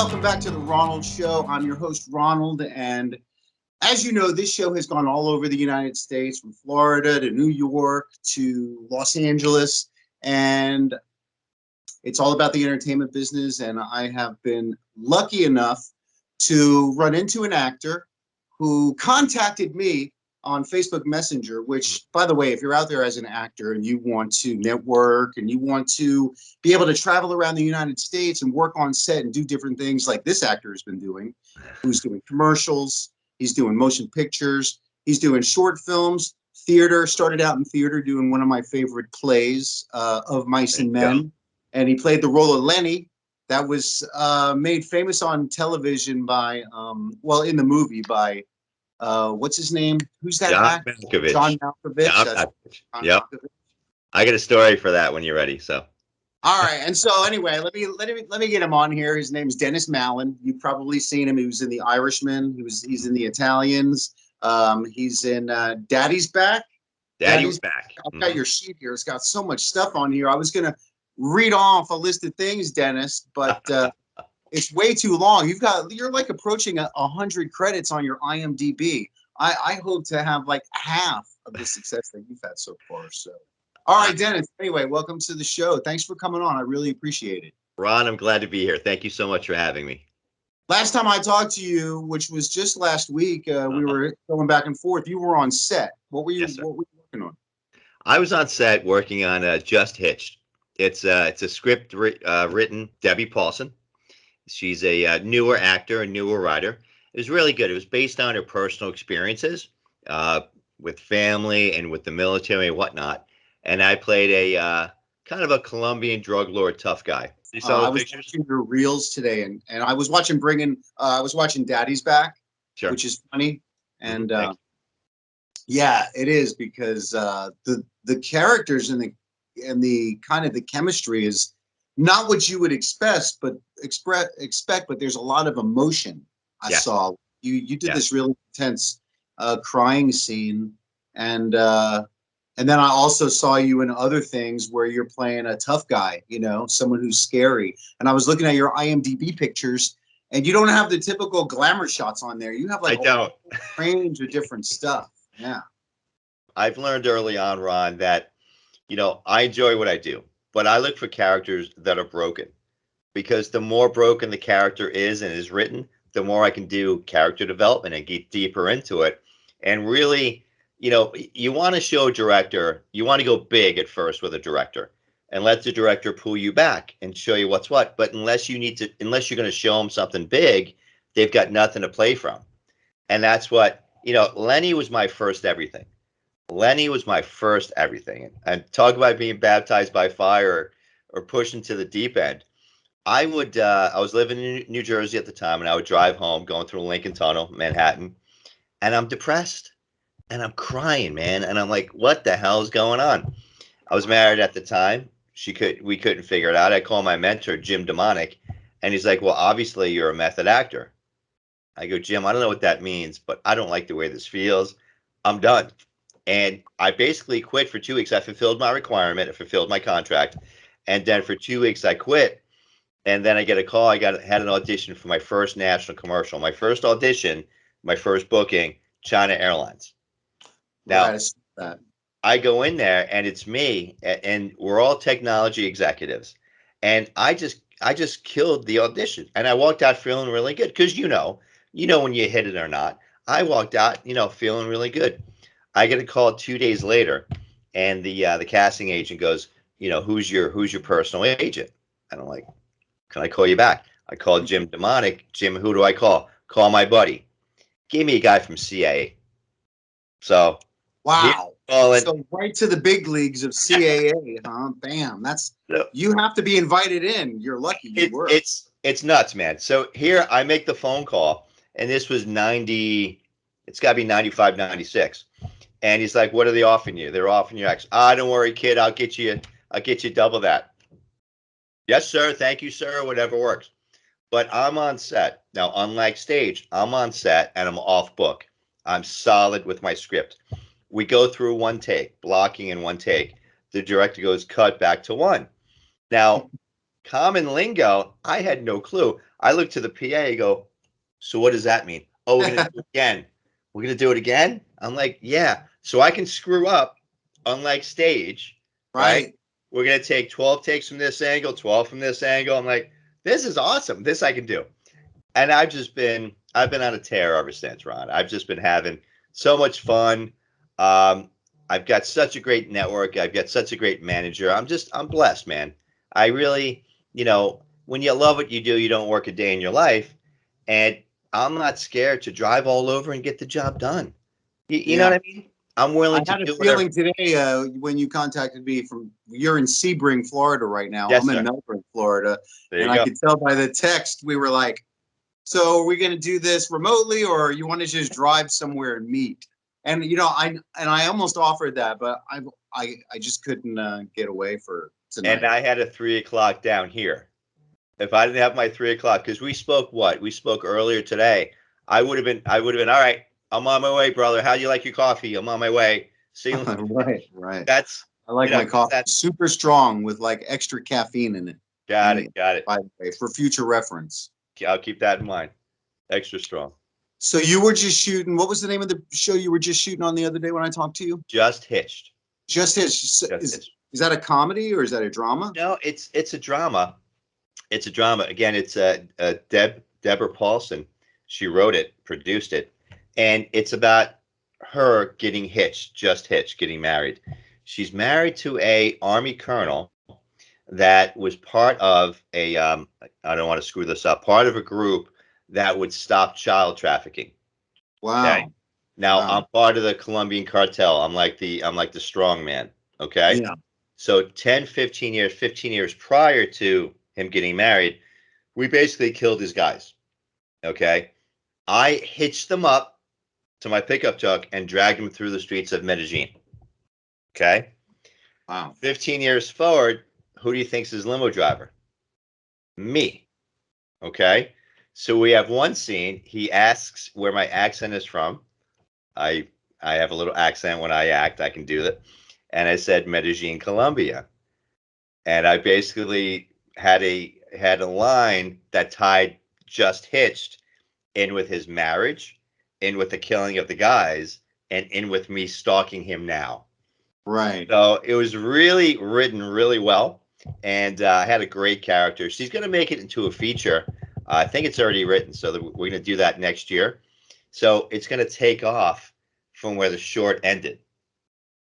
welcome back to the Ronald Show. I'm your host, Ronald, and as you know, this show has gone all over the United States, from Florida to New York to Los Angeles, and it's all about the entertainment business. And I have been lucky enough to run into an actor who contacted me on Facebook Messenger, which, by the way, if you're out there as an actor and you want to network and you want to be able to travel around the United States and work on set and do different things like this actor has been doing, who's doing commercials, he's doing motion pictures, he's doing short films, theater, started out in theater doing one of my favorite plays, Of Mice and Men. And he played the role of Lenny. That was made famous on television by, in the movie by, what's his name? Who's that actor? John Malkovich. John Malkovich. Yep. I got a story for that when you're ready. So. All right. And so anyway, let me get him on here. His name's Dennis Mallen. You've probably seen him. He was in The Irishman. He's in The Italians. He's in Daddy's Back. Daddy's Back. I've got your sheet here. It's got so much stuff on here. I was gonna read off a list of things, Dennis, but it's way too long. You're like approaching 100 credits on your IMDb. I hope to have like half of the success that you've had so far. So, all right, Dennis. Anyway, welcome to the show. Thanks for coming on. I really appreciate it. Ron, I'm glad to be here. Thank you so much for having me. Last time I talked to you, which was just last week, we were going back and forth. You were on set. What were you working on? I was on set working on Just Hitched. It's a script written Debbie Paulson. She's a newer actor, a newer writer. It was really good. It was based on her personal experiences with family and with the military and whatnot. And I played a kind of a Colombian drug lord tough guy. You saw I was watching your reels today, and I was watching Daddy's Back, sure, which is funny. And yeah, it is, because the characters and the kind of the chemistry is not what you would expect, but there's a lot of emotion. I saw you did this really intense crying scene, and then I also saw you in other things where you're playing a tough guy, someone who's scary. And I was looking at your IMDb pictures, and you don't have the typical glamour shots on there. You have like a range of different stuff. Yeah. I've learned early on, Ron, that I enjoy what I do, but I look for characters that are broken, because the more broken the character is and is written, the more I can do character development and get deeper into it. And really, you want to show a director, you want to go big at first with a director and let the director pull you back and show you what's what. But unless you're going to show them something big, they've got nothing to play from. And that's what, Lenny was my first everything. Lenny was my first everything. And talk about being baptized by fire or pushing to the deep end. I was living in New Jersey at the time, and I would drive home going through Lincoln Tunnel, Manhattan, and I'm depressed and I'm crying, man. And I'm like, what the hell is going on? I was married at the time. We couldn't figure it out. I called my mentor, Jim Demonic, and he's like, well, obviously you're a method actor. I go, Jim, I don't know what that means, but I don't like the way this feels. I'm done. And I basically quit for 2 weeks. I fulfilled my requirement. I fulfilled my contract. And then for 2 weeks, I quit. And then I get a call. I had an audition for my first national commercial. My first audition, my first booking, China Airlines. Now, I go in there, and it's me, and we're all technology executives. And I just killed the audition. And I walked out feeling really good, because you know when you hit it or not. I walked out, feeling really good. I get a call 2 days later, and the casting agent goes, who's your personal agent? And I'm like, can I call you back? I called Jim Demonic. Jim, who do I call? Call my buddy. Gave me a guy from CIA. So wow. So right to the big leagues of CAA, huh? Bam. You have to be invited in. You're lucky you were. It's nuts, man. So here I make the phone call, and this was 90, it's got to be 95, 96. And he's like, what are they offering you? They're offering you X. Don't worry, kid. I'll get you double that. Yes, sir. Thank you, sir. Whatever works. But I'm on set. Now, unlike stage, I'm on set and I'm off book. I'm solid with my script. We go through one take, blocking in one take. The director goes, cut back to one. Now, common lingo, I had no clue. I look to the PA, I go, so what does that mean? Oh, we're gonna do it again. We're gonna do it again? I'm like, yeah. So I can screw up, unlike stage, right? Right. We're gonna take 12 takes from this angle, 12 from this angle. I'm like, this is awesome. This I can do. And I've been on a tear ever since, Ron. I've just been having so much fun. I've got such a great network. I've got such a great manager. I'm blessed, man. I really, when you love what you do, you don't work a day in your life. And I'm not scared to drive all over and get the job done. You know Yeah. what I mean? I'm I willing to had a do whatever. feeling today when you contacted me you're in Sebring, Florida right now. Yes, I'm in sir. Melbourne, Florida. There And you I go. could tell by the text, we were like, so are we going to do this remotely or you want to just drive somewhere and meet? And, I almost offered that, but I just couldn't get away for And tonight. I had a 3 o'clock down here. If I didn't have my 3 o'clock, because we spoke we spoke earlier today. I would have been, all right, I'm on my way, brother. How do you like your coffee? I'm on my way. See you. Right, right. That's, I like my 'cause coffee super strong with like extra caffeine in it. got And it. Got it. by the way, for future reference. I'll keep that in mind. Extra strong. So you were just shooting. What was the name of the show you were just shooting on the other day when I talked to you? Just hitched. Just His. Just Is hitched. is that a comedy or is that a drama? No, it's a drama. It's a drama. Again, it's Deborah Paulson. She wrote it, produced it, and it's about her getting hitched, just hitched, getting married. She's married to a army colonel that was part of I don't want to screw this up, part of a group that would stop child trafficking. Okay. Wow. Now Wow. I'm part of the Colombian cartel. I'm like the strong man. Okay. Yeah. So 10, 15 years prior to him getting married, we basically killed his guys. Okay. I hitched them up to my pickup truck and dragged them through the streets of Medellin. Okay. Wow. 15 years forward, who do you think's his limo driver? Me. Okay. So we have one scene. He asks where my accent is from. I I have a little accent when I act. I can do that. And I said Medellin, Colombia. And I basically had a line that tied just hitched in with his marriage, in with the killing of the guys, and in with me stalking him now. Right. So it was really written really well, and I had a great character. She's going to make it into a feature. I think it's already written, so we're going to do that next year. So it's going to take off from where the short ended.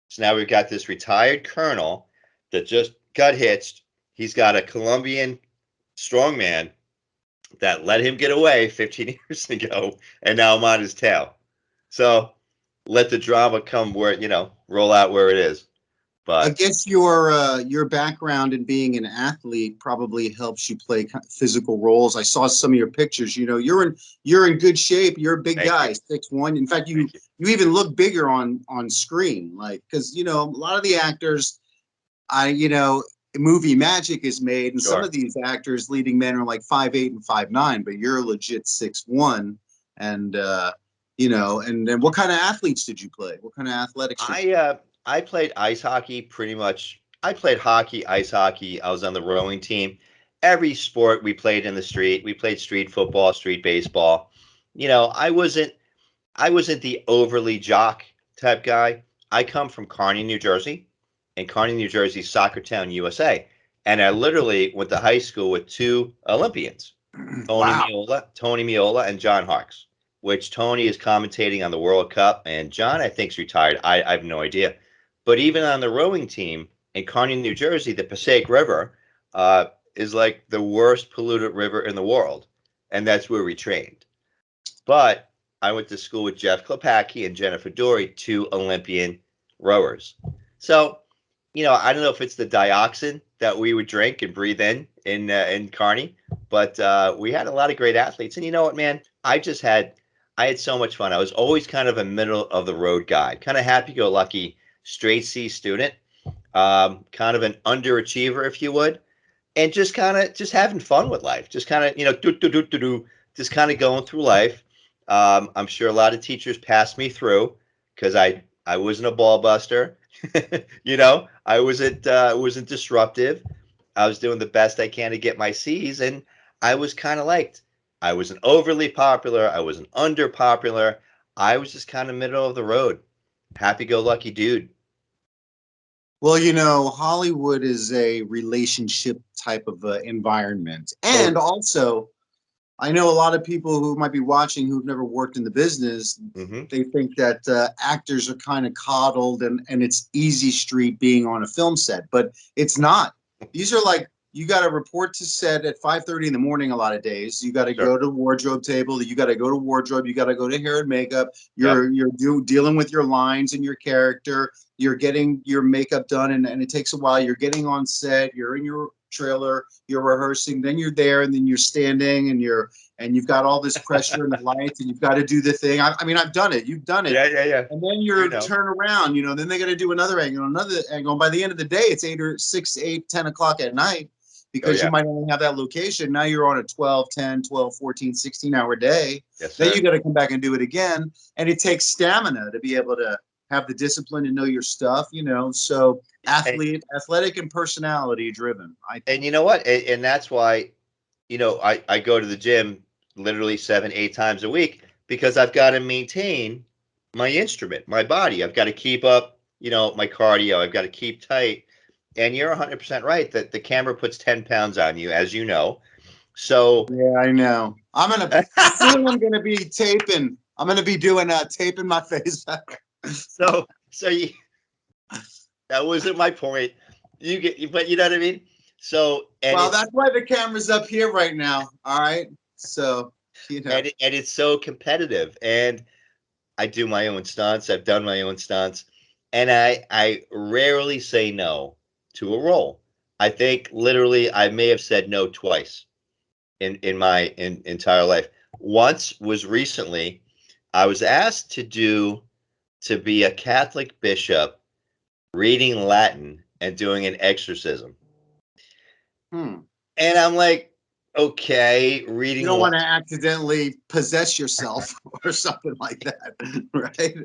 So now we've got this retired colonel that just got hitched. He's got a Colombian strongman that let him get away 15 years ago, and now I'm on his tail. So let the drama come roll out where it is. I But guess your background in being an athlete probably helps you play physical roles. I saw some of your pictures. You're in good shape. You're a big thank you. guy, 6'1". In fact, you Thank you. you even look bigger on screen, like because a lot of the actors, movie magic is made, and some Sure. of these actors, leading men, are like 5'8" and 5'9", but you're a legit 6'1". And and then what kind of athletes did you play? What kind of athletics did you? I played ice hockey pretty much. I played hockey, ice hockey. I was on the rowing team. Every sport we played in the street. We played street football, street baseball. I wasn't the overly jock type guy. I come from Kearney, New Jersey, and Kearney, New Jersey, soccer town, USA. And I literally went to high school with two Olympians, Wow. Tony Miola, and John Harkes. Which Tony is commentating on the World Cup, and John I think's retired. I have no idea. But even on the rowing team in Kearney, New Jersey, the Passaic River is like the worst polluted river in the world, and that's where we trained. But I went to school with Jeff Klepacki and Jennifer Dory, two Olympian rowers. So, I don't know if it's the dioxin that we would drink and breathe in Kearney, but we had a lot of great athletes. And you know what, man? I had so much fun. I was always kind of a middle of the road guy, kind of happy-go-lucky, straight C student, kind of an underachiever, if you would, and just kind of just having fun with life, just kind of just kind of going through life. I'm sure a lot of teachers passed me through because I wasn't a ball buster, I wasn't disruptive. I was doing the best I can to get my C's, and I was kind of liked. I wasn't overly popular. I wasn't under popular. I was just kind of middle of the road. Happy go lucky dude. Well, Hollywood is a relationship type of environment. And Totally. also, I know a lot of people who might be watching who've never worked in the business. Hmm. They think that actors are kind of coddled and it's easy street being on a film set, but it's not. These are like, you got to report to set at 5:30 in the morning a lot of days. You got to Sure. go to wardrobe table. You got to go to wardrobe. You got to go to hair and makeup. Yep. You're dealing with your lines and your character. You're getting your makeup done, and it takes a while. You're getting on set. You're in your trailer. You're rehearsing. Then you're there, and then you're standing, and you've got all this pressure and the lights, and you've got to do the thing. I mean, I've done it. You've done it. Yeah, yeah, yeah. And then You you're know. turn around, then they got to do another angle. And by the end of the day, it's 8 or 6, 8, 10 o'clock at night Oh because you yeah. might only have that location. Now you're on a 12, 10, 12, 14, 16-hour day. Yes, Then sir. you got to come back and do it again. And it takes stamina to be able to have the discipline to know your stuff. So And, athletic and personality driven, I and think. you know what? And that's why, I go to the gym literally 7, 8 times a week because I've got to maintain my instrument, my body. I've got to keep up, my cardio. I've got to keep tight. And you're 100% right that the camera puts 10 pounds on you, as you know. So, Yeah, I know. Soon I'm gonna be taping. I'm gonna be doing taping my face back. so that wasn't my point. But you know what I mean? So, Well, that's why the camera's up here right now. All right. So, and it's so competitive. And I do my own stunts. I've done my own stunts, and I rarely say no to a role. I think literally I may have said no twice in my entire life. Once was recently. I was asked to be a Catholic bishop reading Latin and doing an exorcism. hmm. And I'm like, okay, You reading don't want to Latin. accidentally possess yourself or something like that, right?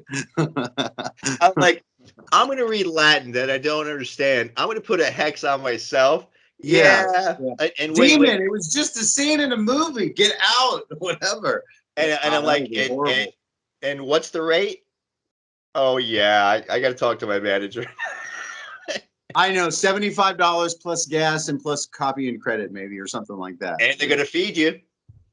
I'm like, I'm going to read Latin that I don't understand. I'm going to put a hex on myself. Yeah. Yeah. Yeah. And wait. Demon, it was just a scene in a movie. Get out, whatever. And I'm That like, would be horrible. and what's the rate? Oh, yeah. I got to talk to my manager. I know, $75 plus gas and plus copy and credit, maybe, or something like that. And they're going to feed you.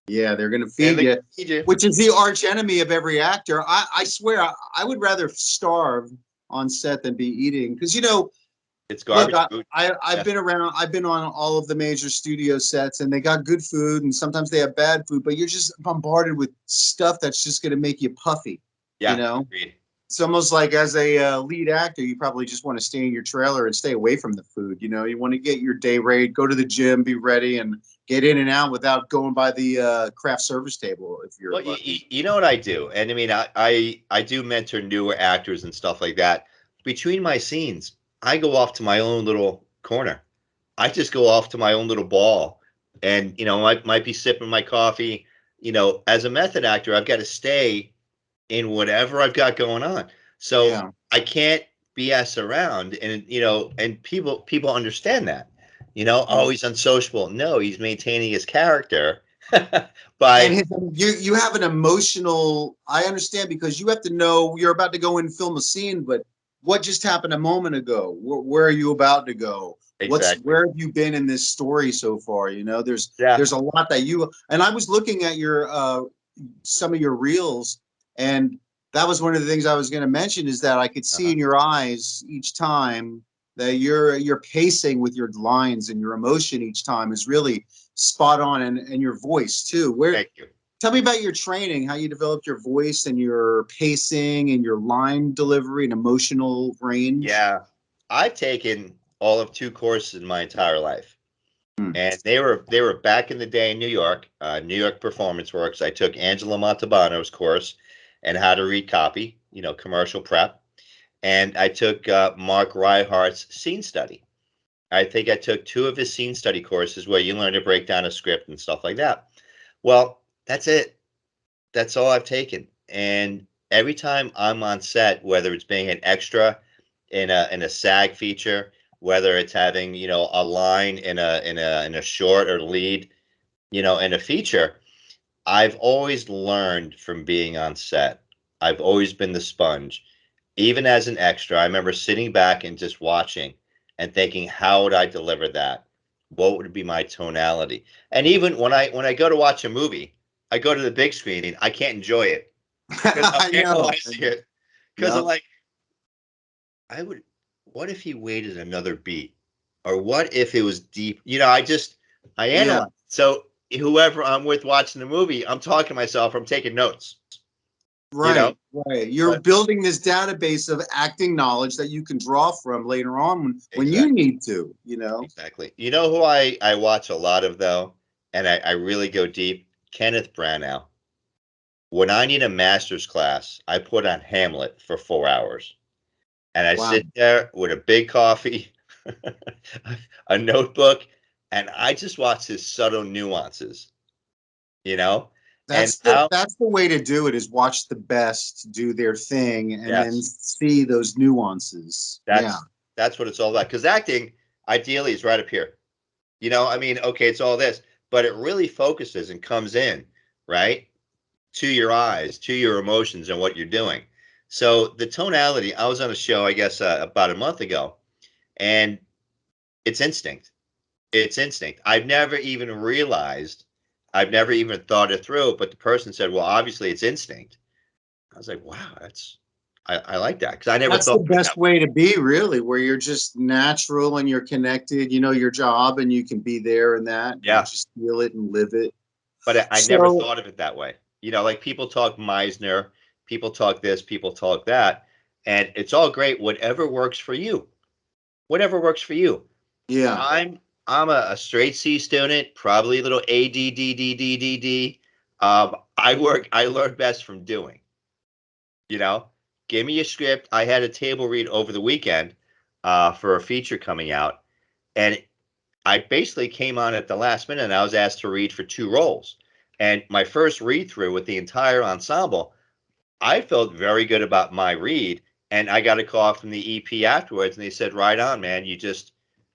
Yeah, they're going to And feed they're you, going to feed you. which is the arch enemy of every actor. I swear, I would rather starve on set than be eating. Because, It's look, garbage food. I've Yeah. been around, I've been on all of the major studio sets, and they got good food, and sometimes they have bad food, but you're just bombarded with stuff that's just going to make you puffy, you Yeah. know? Agreed. It's almost like as a lead actor, you probably just want to stay in your trailer and stay away from the food. You want to get your day rate, go to the gym, be ready, and get in and out without going by the craft service table if you're Well, lucky. you know what I do, and I mean, I do mentor newer actors and stuff like that. Between my scenes, I go off to my own little corner. I just go off to my own little ball, and might be sipping my coffee. As a method actor, I've got to stay in whatever I've got going on, so Yeah. I can't BS around, and people understand that. Oh, he's unsociable. No, he's maintaining his character And by. you have an emotional. I understand because you have to know you're about to go and film a scene, but what just happened a moment ago? Where are you about to go? Exactly. Where have you been in this story so far? Yeah. There's a lot that you and I was looking at your some of your reels, and that was one of the things I was going to mention is that I could see Uh-huh. in your eyes each time that you're pacing with your lines, and your emotion each time is really spot on, and your voice too. Thank you. Tell me about your training, how you developed your voice and your pacing and your line delivery and emotional range. Yeah. I've taken all of 2 courses in my entire life. Hmm. And they were back in the day in New York, New York Performance Works. I took Angela Montalbano's course and how to read copy, commercial prep. And I took Mark Reihart's scene study. I think I took 2 of his scene study courses where you learn to break down a script and stuff like that. Well, that's it. That's all I've taken. And every time I'm on set, whether it's being an extra in a SAG feature, whether it's having, a line in a short or lead, in a feature, I've always learned from being on set. I've always been the sponge. Even as an extra, I remember sitting back and just watching and thinking, how would I deliver that? What would be my tonality? And even when I go to watch a movie, I go to the big screen and I can't enjoy it because I'm I know. analyzing it. Because I'm Yep. like, I would, what if he waited another beat? Or what if it was deep? I Yeah. analyze. So whoever I'm with watching the movie, I'm talking to myself, I'm taking notes, you know? Right. Right. You're But building this database of acting knowledge that you can draw from later on when you exactly, need to, you know? exactly. You know who I watch a lot of though, and I really go deep? Kenneth Branagh. When I need a master's class, I put on Hamlet for 4 hours. And I Wow. sit there with a big coffee, a notebook, and I just watch his subtle nuances, you know? And how, That's the way to do it is watch the best do their thing and then yes, see those nuances. Yeah. that's what it's all about. Because acting, ideally, is right up here. I mean, okay, it's all this, but it really focuses and comes in, right? To your eyes, to your emotions, and what you're doing. So the tonality, I was on a show, I guess, about a month ago, and it's instinct. It's instinct. I've never even thought it through, but the person said, well, obviously it's instinct. I was like, wow, I like that because I never That's the thought of it best that way. way to be, really, where you're just natural and you're connected, you know, your job and you can be there and that. You Yeah. just feel it and live it. But I never So, thought of it that way. Like people talk Meisner, people talk this, people talk that, and it's all great. Whatever works for you. Whatever works for you. yeah, I'm a straight C student, probably a little ADDDDDD. I learn best from doing. You know, give me a script. I had a table read over the weekend for a feature coming out, and I basically came on at the last minute and I was asked to read for two roles. And my first read through with the entire ensemble, I felt very good about my read. And I got a call from the EP afterwards and they said, right on, man.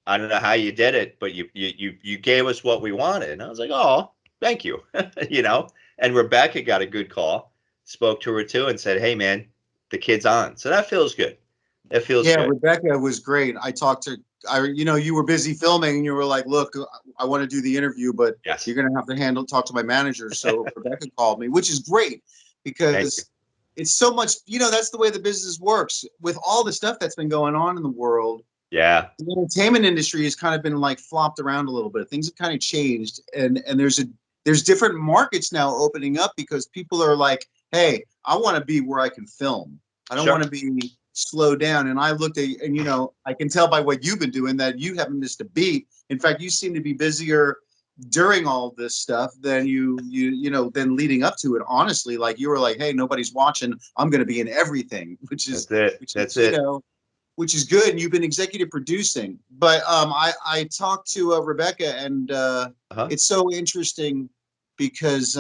I don't know how you did it, but you gave us what we wanted. And I was like, oh, thank you. you know, and Rebecca got a good call, spoke to her too and said, hey, man, the kid's on. So that feels good. It feels yeah, good. Rebecca was great. You know, you were busy filming and you were like, look, I want to do the interview, but Yes. you're going to have to talk to my manager. So Rebecca called me, which is great Thank you. because it's so much, you know, that's the way the business works with all the stuff that's been going on in the world. Yeah. The entertainment industry has kind of been like flopped around a little bit. Things have kind of changed, and there's different markets now opening up because people are like, hey, I want to be where I can film. I don't Sure. want to be slowed down. And I looked at, and you know, I can tell by what you've been doing that you haven't missed a beat. In fact, you seem to be busier during all this stuff than you know than leading up to it. Honestly, like you were like, hey, nobody's watching. I'm going to be in everything, That's it. which is That's it. which is good. And you've been executive producing. But I talked to Rebecca, and Uh-huh. it's so interesting because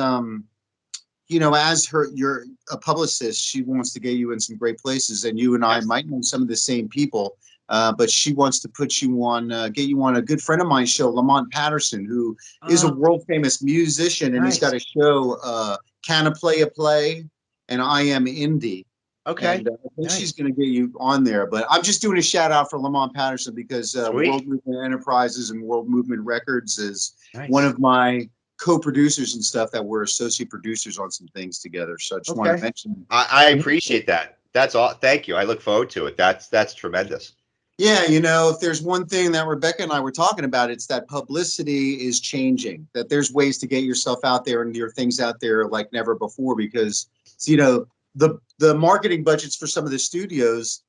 you know, as you're a publicist, she wants to get you in some great places, and you and I Yes. might know some of the same people. But she wants to put you on, get you on a good friend of mine's show, Lamont Patterson, who is a Oh, world famous musician, and he's got nice. a show, Can I Play a Play, and I Am Indie. Okay. And I think she's Nice. going to get you on there. But I'm just doing a shout out for Lamont Patterson because Sweet. World Movement Enterprises and World Movement Records is one Nice. of my co-producers and stuff that we're associate producers on some things together. So I just wanted to Okay. mention. I appreciate that. That's all. Thank you. I look forward to it. That's tremendous. Yeah, you know, if there's one thing that Rebecca and I were talking about, it's that publicity is changing. That there's ways to get yourself out there and your things out there like never before because you know the marketing budgets for some of the studios,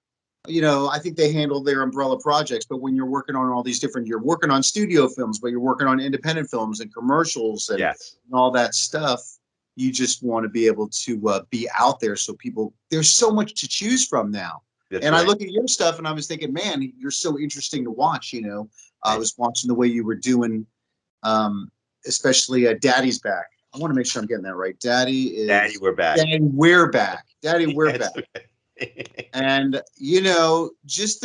you know, I think they handle their umbrella projects. But when you're working on all these different, you're working on studio films, but you're working on independent films and commercials Yes. and all that stuff. You just want to be able to be out there so people. There's so much to choose from now. That's And I right. look at your stuff and I was thinking, man, you're so interesting to watch. You know, I Thank was watching the way you were doing, um, especially Daddy's Back. I want to make sure I'm getting that right. you. Daddy, we're back. Daddy, we're back. Daddy, we're That's back. okay. And you know, it's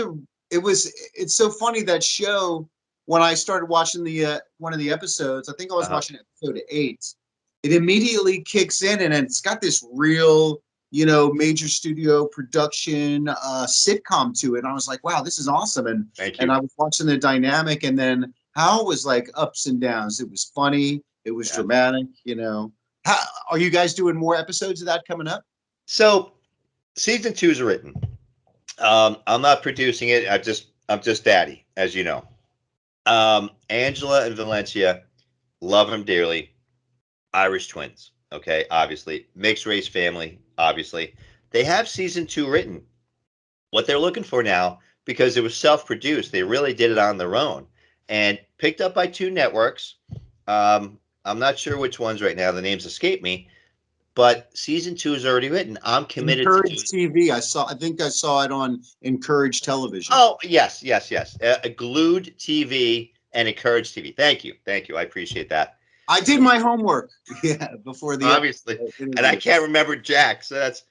so funny that show when I started watching the one of the episodes. I think I was Uh-huh. watching episode 8, it immediately kicks in, and it's got this real, you know, major studio production sitcom to it. And I was like, wow, this is awesome. Thank And you. I was watching the dynamic, and then how it was like ups and downs. It was funny, it was Yeah. dramatic, you know. How, are you guys doing more episodes of that coming up? So season 2 is written. I'm not producing it. I'm just daddy, as you know. Angela and Valencia, love them dearly. Irish twins. Okay, obviously mixed race family. Obviously, they have season 2 written. What they're looking for now, because it was self-produced, they really did it on their own and picked up by 2 networks. I'm not sure which ones right now. The names escape me, but season 2 is already written. I'm committed to Encourage doing. TV. I think I saw it on Encourage Television. Oh, yes, yes, yes. A Glued TV and Encourage TV. Thank you. I appreciate that. I did my homework. Yeah, before the Obviously, and I interview. can't remember Jack, so that's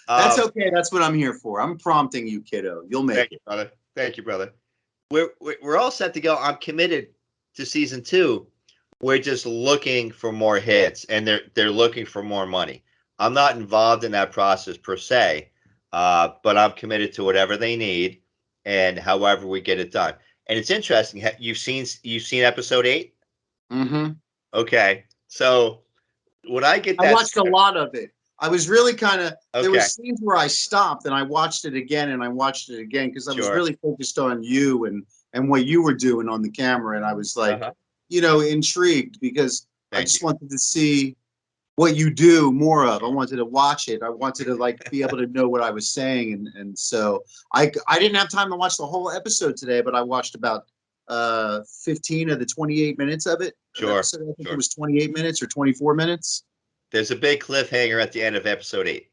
That's um. okay. That's what I'm here for. I'm prompting you, kiddo. You'll make Thank you, it. brother. Thank you, brother. We're all set to go. I'm committed to season 2. We're just looking for more hits, and they're looking for more money. I'm not involved in that process per se, but I'm committed to whatever they need, and however we get it done. And it's interesting. You've seen episode 8? Mm-hmm. Okay, so when I get I that watched a script, lot of it. I was really kind of, there were okay, scenes where I stopped and I watched it again and I watched it again because I was sure, really focused on you and what you were doing on the camera. And I was like, uh-huh. you know, intrigued because I Thank just you. wanted to see what you do more of. I wanted to watch it. I wanted to like be able to know what I was saying. And so I didn't have time to watch the whole episode today, but I watched about 15 of the 28 minutes of it. Of Sure, episode. I think it sure. was 28 minutes or 24 minutes. There's a big cliffhanger at the end of episode 8.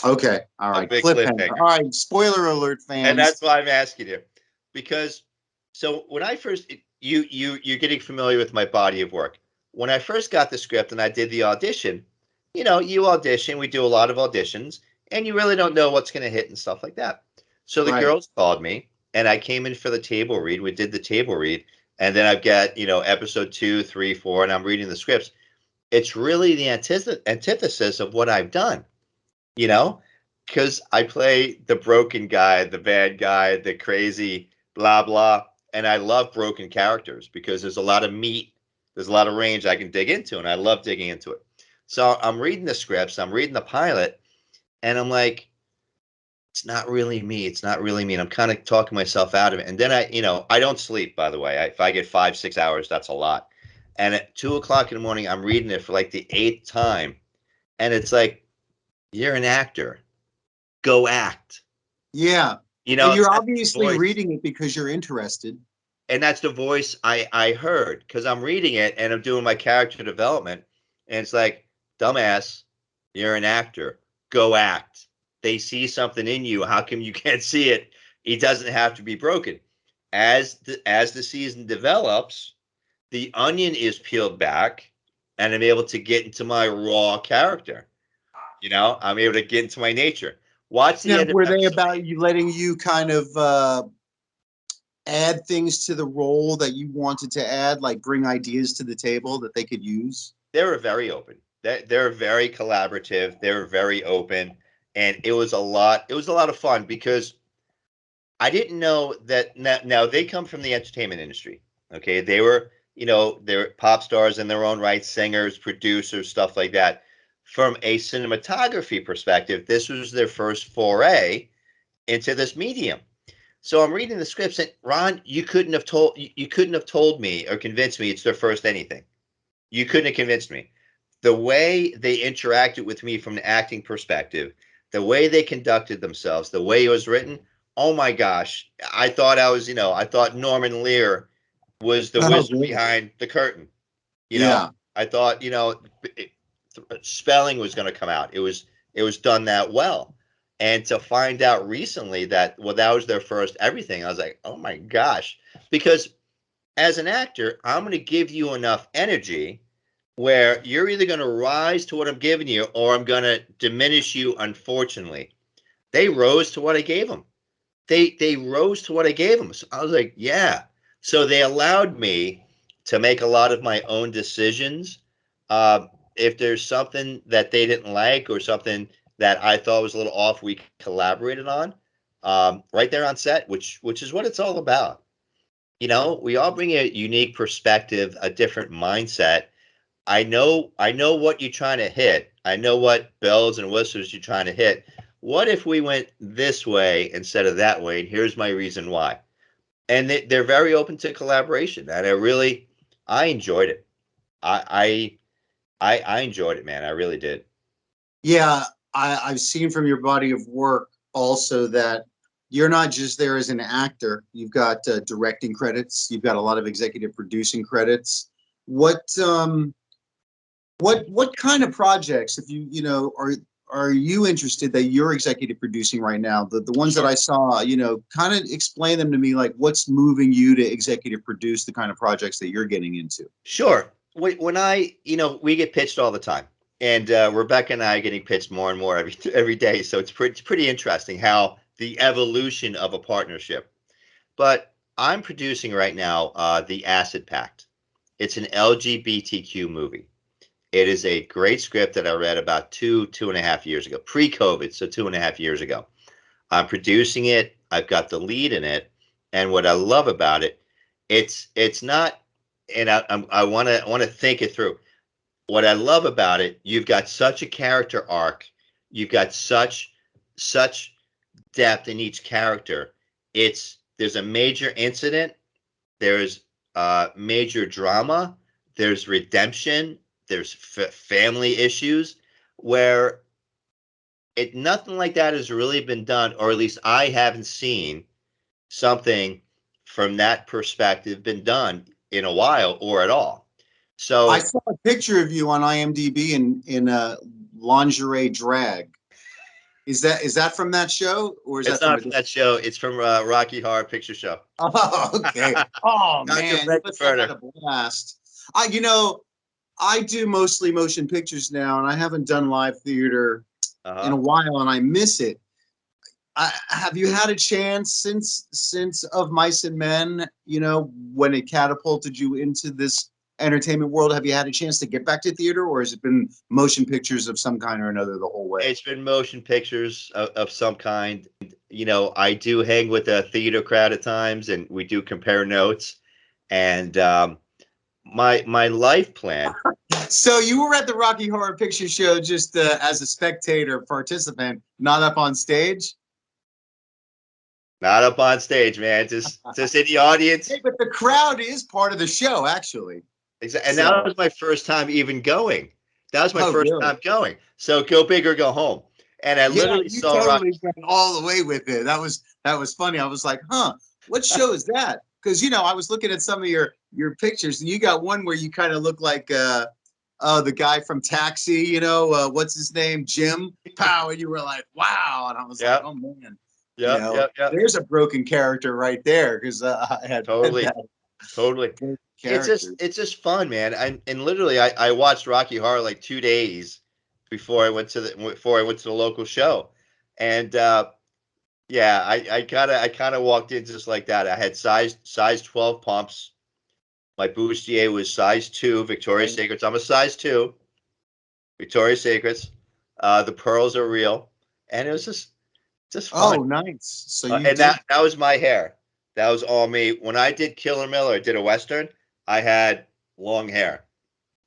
Okay. All A right. big Cliffhanger. All cliffhanger. right. Spoiler alert, And fans. that's why I'm asking you, because so when I first you're getting familiar with my body of work. When I first got the script and I did the audition, you audition. We do a lot of auditions, and you really don't know what's going to hit and stuff like that. So the Right. girls called me, and I came in for the table read. We did the table read, and then I've got episode 2, 3, 4, and I'm reading the scripts. It's really the antithesis of what I've done. You know, because I play the broken guy, the bad guy, the crazy blah blah, and I love broken characters because there's a lot of meat, there's a lot of range I can dig into, and I love digging into it. So I'm reading the scripts, I'm reading the pilot, and I'm like, it's not really me, it's not really me. And I'm kind of talking myself out of it. And then I don't sleep, by the way. If I get 5, 6 hours, that's a lot. And at 2 o'clock in the morning, I'm reading it for like the 8th time, and it's like, you're an actor, go act. Yeah. Well, you're That's the obviously voice. reading it because you're interested. And that's the voice I heard because I'm reading it and I'm doing my character development. And it's like, dumbass, you're an actor. Go act. They see something in you. How come you can't see it? He doesn't have to be broken. As the season develops, the onion is peeled back and I'm able to get into my raw character. I'm able to get into my nature. Watch the Now, end of were they episode about 8. you letting you kind of add things to the role that you wanted to add, like bring ideas to the table that they could use? They were very open. They're very collaborative. They were very open, and it was a lot. It was a lot of fun because I didn't know that. Now they come from the entertainment industry. Okay, they're pop stars in their own right, singers, producers, stuff like that. From a cinematography perspective, this was their first foray into this medium. So I'm reading the scripts, and Ron, you couldn't have told me or convinced me it's their first anything. You couldn't have convinced me. The way they interacted with me from an acting perspective, the way they conducted themselves, the way it was written, oh my gosh. I thought Norman Lear was the Oh, wizard good. behind the curtain. You know, Yeah. I thought, spelling was going to come out. It was done that well. And to find out recently that, well, that was their first everything, I was like, oh my gosh. Because as an actor, I'm going to give you enough energy where you're either going to rise to what I'm giving you or I'm going to diminish you, unfortunately. They rose to what I gave them. They rose to what I gave them. So I was like, yeah. So they allowed me to make a lot of my own decisions. if there's something that they didn't like or something that I thought was a little off, we collaborated on right there on set, which is what it's all about. You know, we all bring a unique perspective, a different mindset. I know what you're trying to hit. I know what bells and whistles you're trying to hit. What if we went this way instead of that way? And here's my reason why. And they're very open to collaboration, and I enjoyed it. I enjoyed it, man. I really did. Yeah, I've seen from your body of work also that you're not just there as an actor. You've got directing credits. You've got a lot of executive producing credits. What what kind of projects, if are you interested that you're executive producing right now? The ones that I saw, kind of explain them to me, like what's moving you to executive produce the kind of projects that you're getting into. Sure. When we get pitched all the time, and Rebecca and I are getting pitched more and more every day. So it's pretty interesting how the evolution of a partnership. But I'm producing right now the Acid Pact. It's an LGBTQ movie. It is a great script that I read about 2.5 years ago, pre-COVID, so 2.5 years ago. I'm producing it. I've got the lead in it, and what I love about it, it's not, and I want to think it through. What I love about it, you've got such a character arc, you've got such depth in each character. There's a major incident, there's major drama, there's redemption, there's family issues where nothing like that has really been done, or at least I haven't seen something from that perspective been done in a while or at all. I So saw a picture of you on IMDb in a lingerie drag. Is that from that show, or is it's that from not a from different? that show. It's from Rocky Horror Picture Show. Oh, okay. Oh Dr. man, you must have had Frankenfurter. a blast. I do mostly motion pictures now, and I haven't done live theater in a Uh-huh. while, and I miss it. Have you had a chance since Of Mice and Men? When it catapulted you into this entertainment world, have you had a chance to get back to theater, or has it been motion pictures of some kind or another the whole way? It's been motion pictures of some kind. I do hang with a theater crowd at times, and we do compare notes. And my life plan. So you were at the Rocky Horror Picture Show just as a spectator participant, not up on stage. Not up on stage, man. Just in the audience. Hey, but the crowd is part of the show, actually. And that So, was my first time even going. That was my oh, first really? time going. So go big or go home. And I Yeah, literally you saw Rocky. totally went all the way with it. That was funny. I was like, huh, what show is that? Because I was looking at some of your pictures, and you got one where you kind of look like the guy from Taxi. What's his name, Jim Pow, and you were like, wow, and I was like, Yep, oh man, yep, yep, yep. there's a broken character right there because I had read Totally, that totally. broken It's just character. it's just fun, man. And literally I watched Rocky Horror like 2 days before I went to the local show. And yeah, I kind of walked in just like that. I had size 12 pumps. My bustier was size 2, Victoria's Secrets. I'm a size 2, Victoria's Secrets. The pearls are real, and it was just fun. Oh, nice. So you And did. that was my hair. That was all me. When I did Killer Miller, I did a western. I had long hair,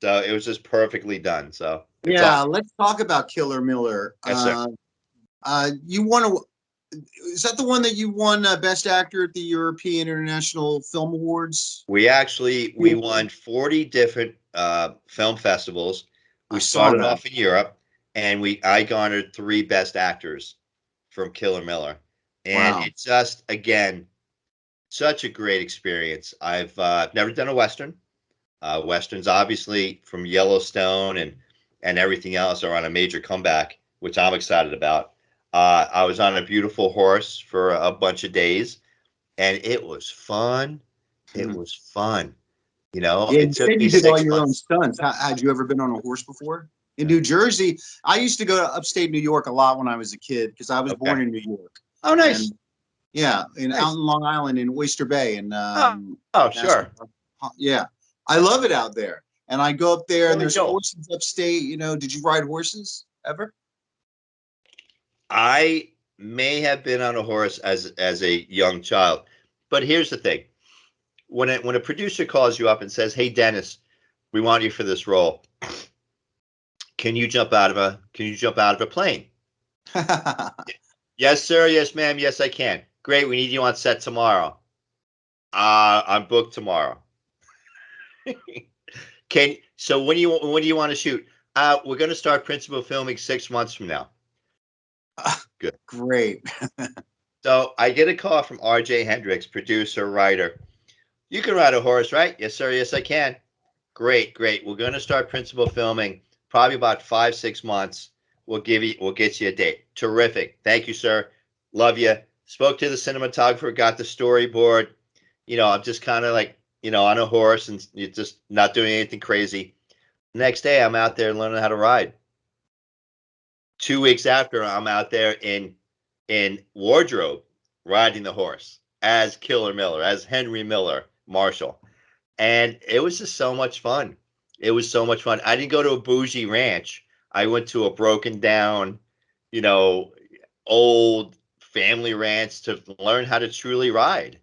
so it was just perfectly done. So it's Yeah, awesome. let's talk about Killer Miller. Yes, sir. You won is that the one that you won Best Actor at the European International Film Awards? We won 40 different film festivals. I We saw started that. off in Europe, and I garnered 3 Best Actors from Killer Miller, and Wow. it's just again such a great experience. I've never done a western. Westerns, obviously, from Yellowstone and everything else, are on a major comeback, which I'm excited about. I was on a beautiful horse for a bunch of days, and it was fun. It Mhm. was fun. Yeah, It you took said me you did all six your own months. stunts. Had you ever been on a horse before? In Yeah. New Jersey, I used to go to upstate New York a lot when I was a kid because I was Okay. born in New York. Oh, nice, And yeah, out nice. in Long Island in Oyster Bay, and Oh, oh, National sure. Park. Yeah, I love it out there. and I go up there and Really there's don't. horses upstate. You know, did you ride horses ever? I may have been on a horse as a young child, but here's the thing: when a producer calls you up and says, "Hey, Dennis, we want you for this role. Can you jump out of a plane?" Yes, sir. Yes, ma'am. Yes, I can. Great. We need you on set tomorrow. I'm booked tomorrow. So when do you want to shoot? We're going to start principal filming 6 months from now. Good. Great. So I get a call from R.J. Hendricks, producer, writer. You can ride a horse, right? Yes, sir. Yes, I can. Great, great. We're going to start principal filming probably about 5, 6 months. We'll get you a date. Terrific. Thank you, sir. Love you. Spoke to the cinematographer, got the storyboard. I'm just kind of like, on a horse and you're just not doing anything crazy. Next day, I'm out there learning how to ride. 2 weeks after, I'm out there in wardrobe riding the horse as Killer Miller, as Henry Miller, Marshall. And it was just so much fun. It was so much fun. I didn't go to a bougie ranch. I went to a broken down, you know, old family ranch to learn how to truly ride.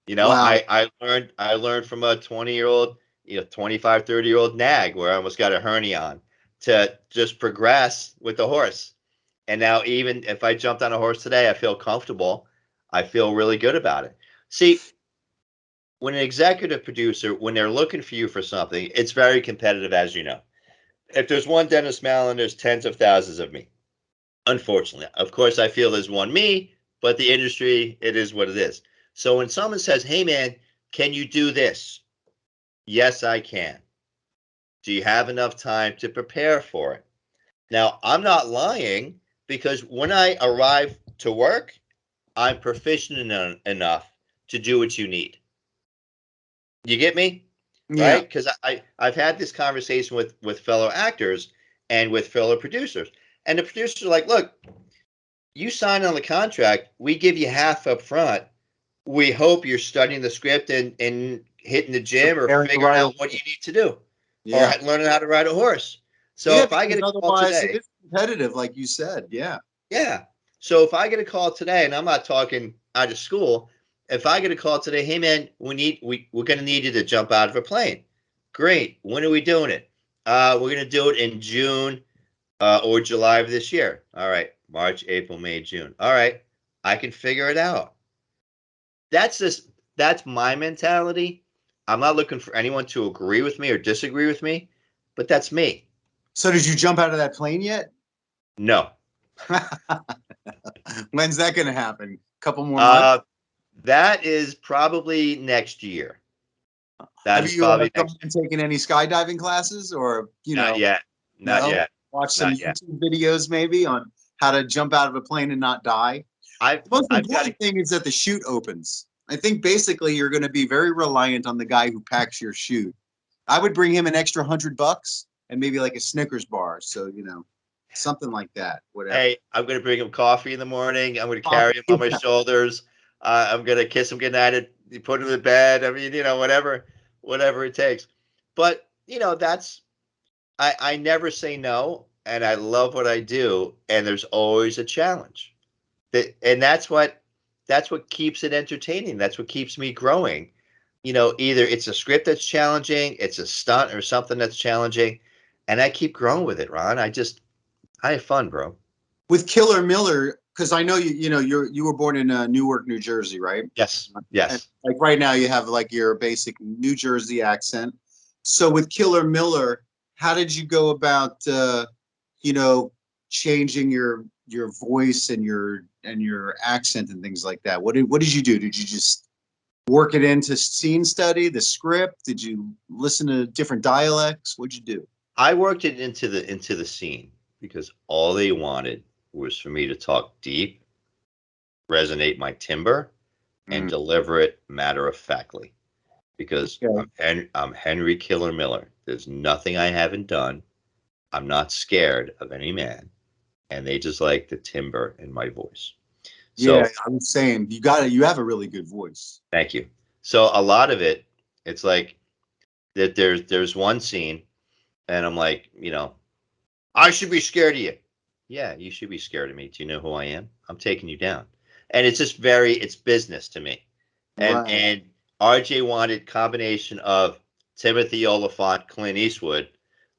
Wow. I learned from a 20-year-old, 25, 30-year-old nag where I almost got a hernia on to just progress with the horse. And now even if I jumped on a horse today, I feel comfortable. I feel really good about it. See, when an executive producer, when they're looking for you for something, it's very competitive, as you know. If there's one Dennis Mallen, there's tens of thousands of me. Unfortunately, of course, I feel there's one me, but the industry, it is what it is. So when someone says, "Hey, man, can you do this?" Yes, I can. Do you have enough time to prepare for it? Now, I'm not lying because when I arrive to work, I'm proficient enough to do what you need. You get me? Yeah. Right? Because I've had this conversation with fellow actors and with fellow producers. And the producers are like, look, you sign on the contract, we give you half up front. We hope you're studying the script and hitting the gym or Preparing to figuring ride a out what you need to do or Yeah. learning how to ride a horse. So Yeah, if I because get a call otherwise it today, is competitive, like you said. Yeah. yeah. So if I get a call today, and I'm not talking out of school, if I get a call today, hey man, we're gonna need you to jump out of a plane. Great. When are we doing it? We're gonna do it in June or July of this year. All right. March, April, May, June. All right. I can figure it out. That's just that's my mentality. I'm not looking for anyone to agree with me or disagree with me, but that's me. So did you jump out of that plane yet? No. When's that going to happen? Couple more months? Uh, that is probably next year. That Have is you probably gone next. and taken any skydiving classes or, Not yet. Not no? yet. Watch some Not yet. YouTube videos maybe on how to jump out of a plane and not die. I've The most I've got to. important thing is that the chute opens. I think basically you're going to be very reliant on the guy who packs your chute. I would bring him an extra $100 and maybe like a Snickers bar. So, something like that, whatever. Hey, I'm gonna bring him coffee in the morning. I'm gonna carry him Coffee. on my shoulders. I'm gonna kiss him goodnight. Put him to bed. I mean, whatever it takes. But that's I never say no, and I love what I do. And there's always a challenge. And that's what keeps it entertaining. That's what keeps me growing. Either it's a script that's challenging, it's a stunt or something that's challenging, and I keep growing with it, Ron. I have fun, bro. With Killer Miller, because I know you were born in Newark, New Jersey, right? Yes, And yes. like right now you have like your basic New Jersey accent. So with Killer Miller, how did you go about you know changing your voice and your accent and things like that? What did you do? Did you just work it into scene study, the script? Did you listen to different dialects? What'd you do? I worked it into the scene because all they wanted was for me to talk deep, resonate my timbre, and Mm, deliver it matter of factly. Because okay. I'm Henry Killer Miller. There's nothing I haven't done. I'm not scared of any man, and they just like the timbre in my voice. Yeah, So I'm saying you have a really good voice. thank you. So a lot of it, it's like that. There's one scene. And I'm like, I should be scared of you. Yeah, you should be scared of me. Do you know who I am? I'm taking you down. And it's just it's business to me. Right. And RJ wanted combination of Timothy Oliphant, Clint Eastwood,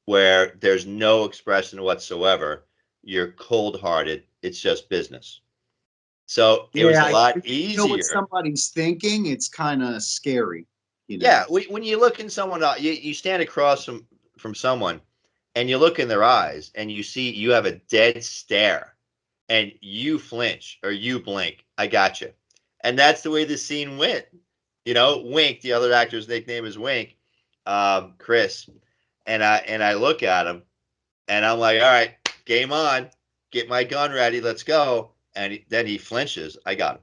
where there's no expression whatsoever. You're cold hearted. It's just business. So it was a Yeah, lot if you know what easier. somebody's thinking, it's kind of scary, you Yeah, know. when you look in someone, you stand across from someone, and you look in their eyes, and you see you have a dead stare, and you flinch or you blink. I got you, and that's the way the scene went. Wink. The other actor's nickname is Wink, Chris, and I look at him, and I'm like, all right, game on. Get my gun ready. Let's go. And then he flinches. I got him.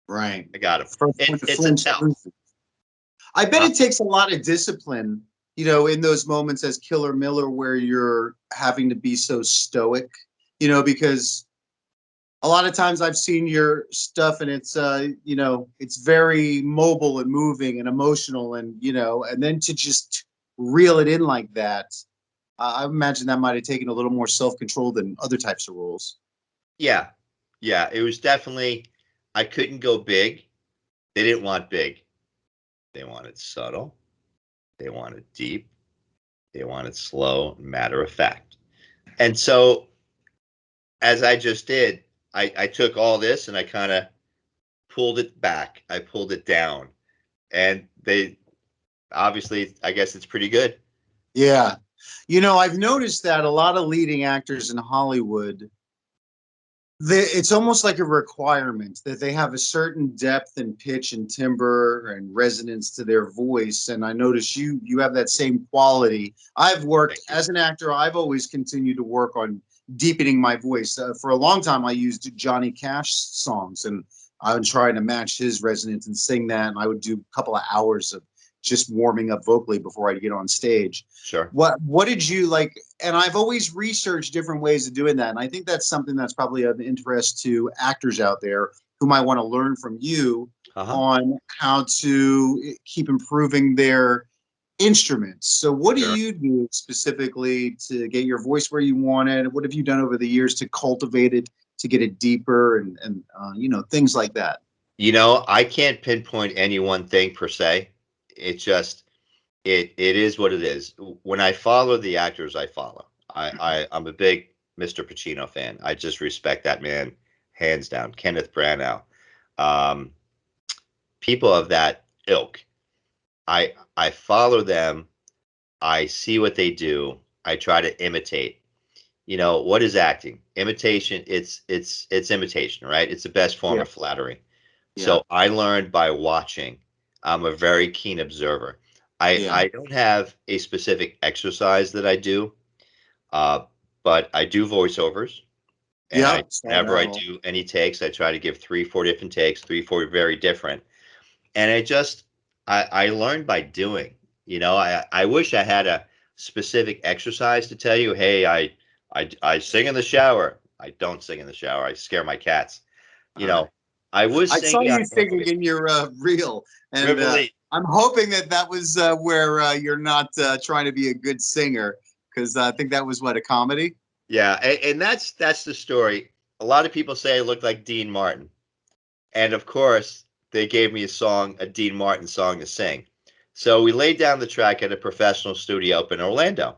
Right. I got him. First one to It's a flinch. tell. I bet Huh? it takes a lot of discipline, in those moments as Killer Miller where you're having to be so stoic, because a lot of times I've seen your stuff and it's very mobile and moving and emotional and then to just reel it in like that. I imagine that might have taken a little more self-control than other types of roles. Yeah. Yeah. It was definitely, I couldn't go big. They didn't want big. They wanted subtle. They wanted deep. They wanted slow, matter of fact. And so, as I just did, I took all this and I kind of pulled it back. I pulled it down. And they obviously, I guess it's pretty good. Yeah. I've noticed that a lot of leading actors in Hollywood, it's almost like a requirement that they have a certain depth and pitch and timbre and resonance to their voice. And I notice you have that same quality. I've worked Thank you. as an actor. I've always continued to work on deepening my voice. For a long time, I used Johnny Cash songs, and I would try to match his resonance and sing that. And I would do a couple of hours of just warming up vocally before I'd get on stage. Sure. What did you like? And I've always researched different ways of doing that. And I think that's something that's probably of interest to actors out there who might want to learn from you Uh-huh. on how to keep improving their instruments. So what do Sure. you do specifically to get your voice where you want it? What have you done over the years to cultivate it, to get it deeper and things like that? I can't pinpoint any one thing per se. It just it is what it is. When I follow the actors I follow, I'm a big Mr. Pacino fan. I just respect that man hands down. Kenneth Branagh, um, people of that ilk. I follow them. I see what they do. I try to imitate. What is acting? Imitation. It's imitation, right? It's the best form Yeah, of flattery. yeah, So I learned by watching. I'm a very keen observer. I yeah, I don't have a specific exercise that I do, uh, but I do voiceovers, and yeah. I Saw whenever that I all. do any takes, I try to give 3, 4 different takes, 3, 4 very different. And I learned by doing. I wish I had a specific exercise to tell you. Hey, I sing in the shower. I don't sing in the shower. I scare my cats. You know, I was I saw singing on you singing Broadway. in your reel, and Rivoli. I'm hoping that was where you're not trying to be a good singer, because I think that was what, a comedy. Yeah, and that's the story. A lot of people say I look like Dean Martin, and of course they gave me a Dean Martin song to sing. So we laid down the track at a professional studio up in Orlando,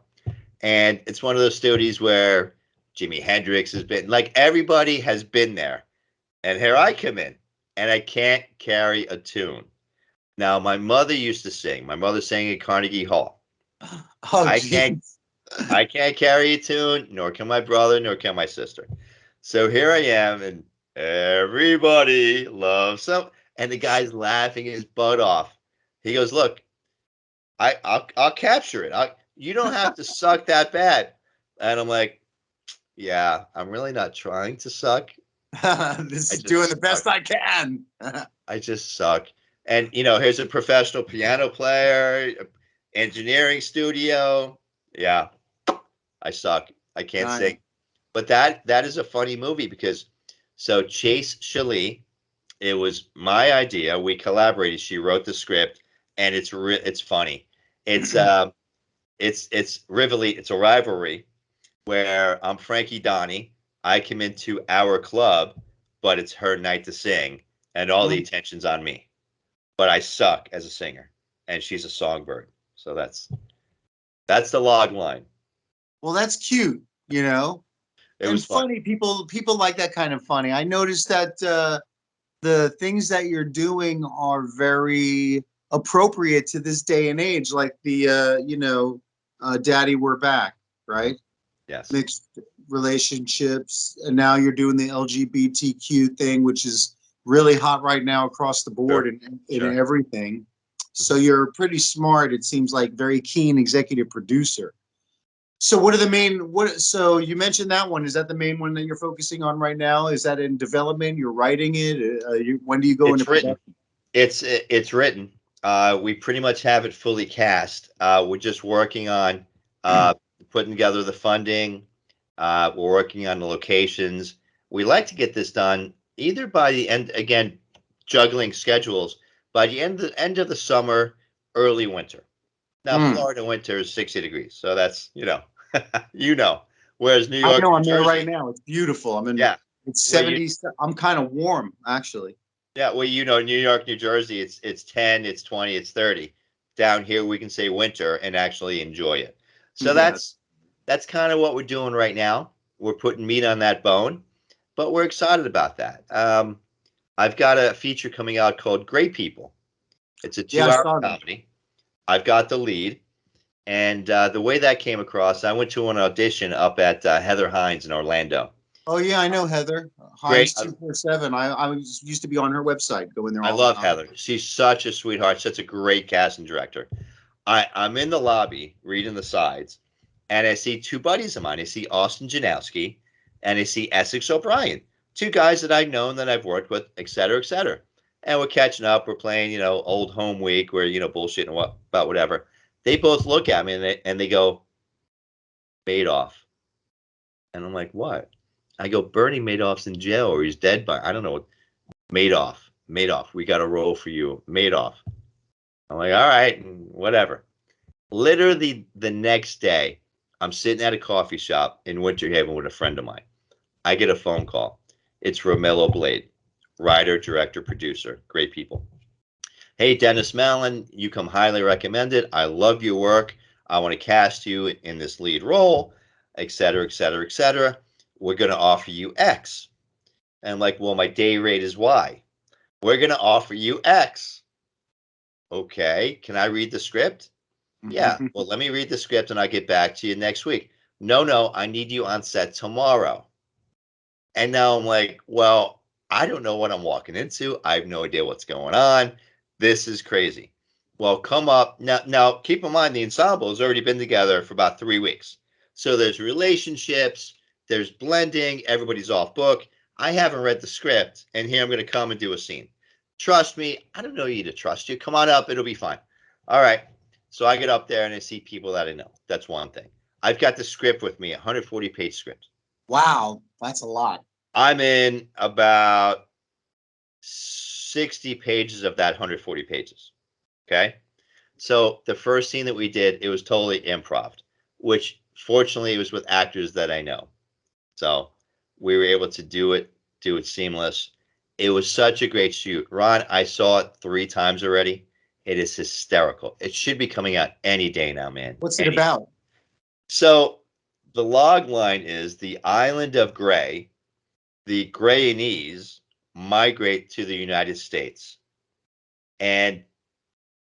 and it's one of those studios where Jimi Hendrix has been. Like everybody has been there, and here I come in, and I can't carry a tune. Now my mother used to sing. My mother sang at Carnegie Hall. Oh, I can't geez. I can't carry a tune, nor can my brother, nor can my sister. So here I am, and everybody loves some, and the guy's laughing his butt off. He goes, "Look, I'll capture it. You don't have to suck that bad." And I'm like, "Yeah, I'm really not trying to suck. This I is doing the just suck. best I can. I just suck." And here's a professional piano player, engineering studio. Yeah, I suck. I can't Nice. sing. But that is a funny movie because so Chase Shalee, it was my idea. We collaborated. She wrote the script, and it's funny. It's it's rivalry. It's a rivalry where I'm Frankie Donnie. I come into our club, but it's her night to sing, and all the attention's on me. But I suck as a singer, and she's a songbird. So that's the log line. Well, that's cute, you know, It and was fun. funny. People like that kind of funny. I noticed that the things that you're doing are very appropriate to this day and age, like the Daddy, We're Back, right? Yes. Mixed relationships, and now you're doing the LGBTQ thing, which is really hot right now across the board Sure. and Sure. everything. So you're pretty smart. It seems like very keen executive producer. So what are the main what? So you mentioned that one. Is that the main one that you're focusing on right now? Is that in development? You're writing it. When do you go into It's written. production? It's written. We pretty much have it fully cast. We're just working on putting together the funding. We're working on the locations. We like to get this done either by the end, again, juggling schedules, by the end of the summer, early winter. Now, Mm. Florida winter is 60 degrees, so that's you know. Whereas New I York, know New I'm there right Jersey, now. It's beautiful. I'm in. yeah, It's where you 70. I'm kind of warm actually. Yeah, well, New York, New Jersey, it's 10, it's 20, it's 30. Down here we can say winter and actually enjoy it. So Yeah. that's kind of what we're doing right now. We're putting meat on that bone, but we're excited about that. I've got a feature coming out called Great People. It's a Yeah, I 2 hour saw that. comedy. I've got the lead, and the way that came across, I went to an audition up at Heather Hines in Orlando. Oh yeah, I know Heather Great. Hines 247. Used to be on her website, going there I all the love time. Heather. She's such a sweetheart, such a great casting director. I'm in the lobby reading the sides, and I see two buddies of mine. I see Austin Janowski, and I see Essex O'Brien, two guys that I've known, that I've worked with, et cetera, et cetera. And we're catching up. We're playing, old home week, where bullshit and about whatever. They both look at me and they go, Madoff, and I'm like, what? I go, Bernie Madoff's in jail, or he's dead by I don't know what. Madoff, Madoff, we got a role for you, Madoff. I'm like, all right, whatever. Literally the next day, I'm sitting at a coffee shop in Winter Haven with a friend of mine. I get a phone call. It's Romello Blade, writer, director, producer, great people. Hey, Dennis Mallen, you come highly recommended. I love your work. I want to cast you in this lead role, et cetera, et cetera, et cetera. We're going to offer you X. And I'm like, well, my day rate is Y. We're going to offer you X. Okay, can I read the script? Yeah, well, let me read the script and I'll get back to you next week. No, I need you on set tomorrow. And now I'm like, well, I don't know what I'm walking into. I have no idea what's going on. This is crazy. Well, come up now. Keep in mind the ensemble has already been together for about 3 weeks. So there's relationships, there's blending, everybody's off book. I haven't read the script, and here I'm going to come and do a scene. Trust me, I don't know you to trust you. Come on up, it'll be fine. All right. So I get up there and I see people that I know. That's one thing. I've got the script with me, a 140-page script. Wow, that's a lot. I'm in about 60 pages of that 140 pages. Okay. So the first scene that we did, it was totally improv, which fortunately it was with actors that I know. So we were able to do it seamless. It was such a great shoot. Ron, I saw it 3 times already. It is hysterical. It should be coming out any day now, man. What's it about? So the log line is the island of Gray. The Grayanese migrate to the United States. And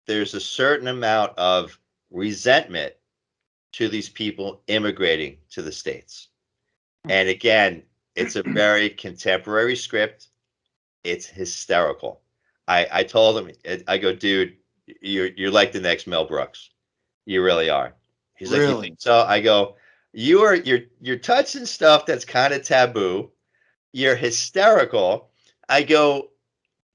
there's a certain amount of resentment to these people immigrating to the States. And again, it's a very contemporary script. It's hysterical. I told him, I go, dude, you're like the next Mel Brooks. You really are. He's like, you think Really? so? I go, you're touching stuff that's kind of taboo. You're hysterical. I go,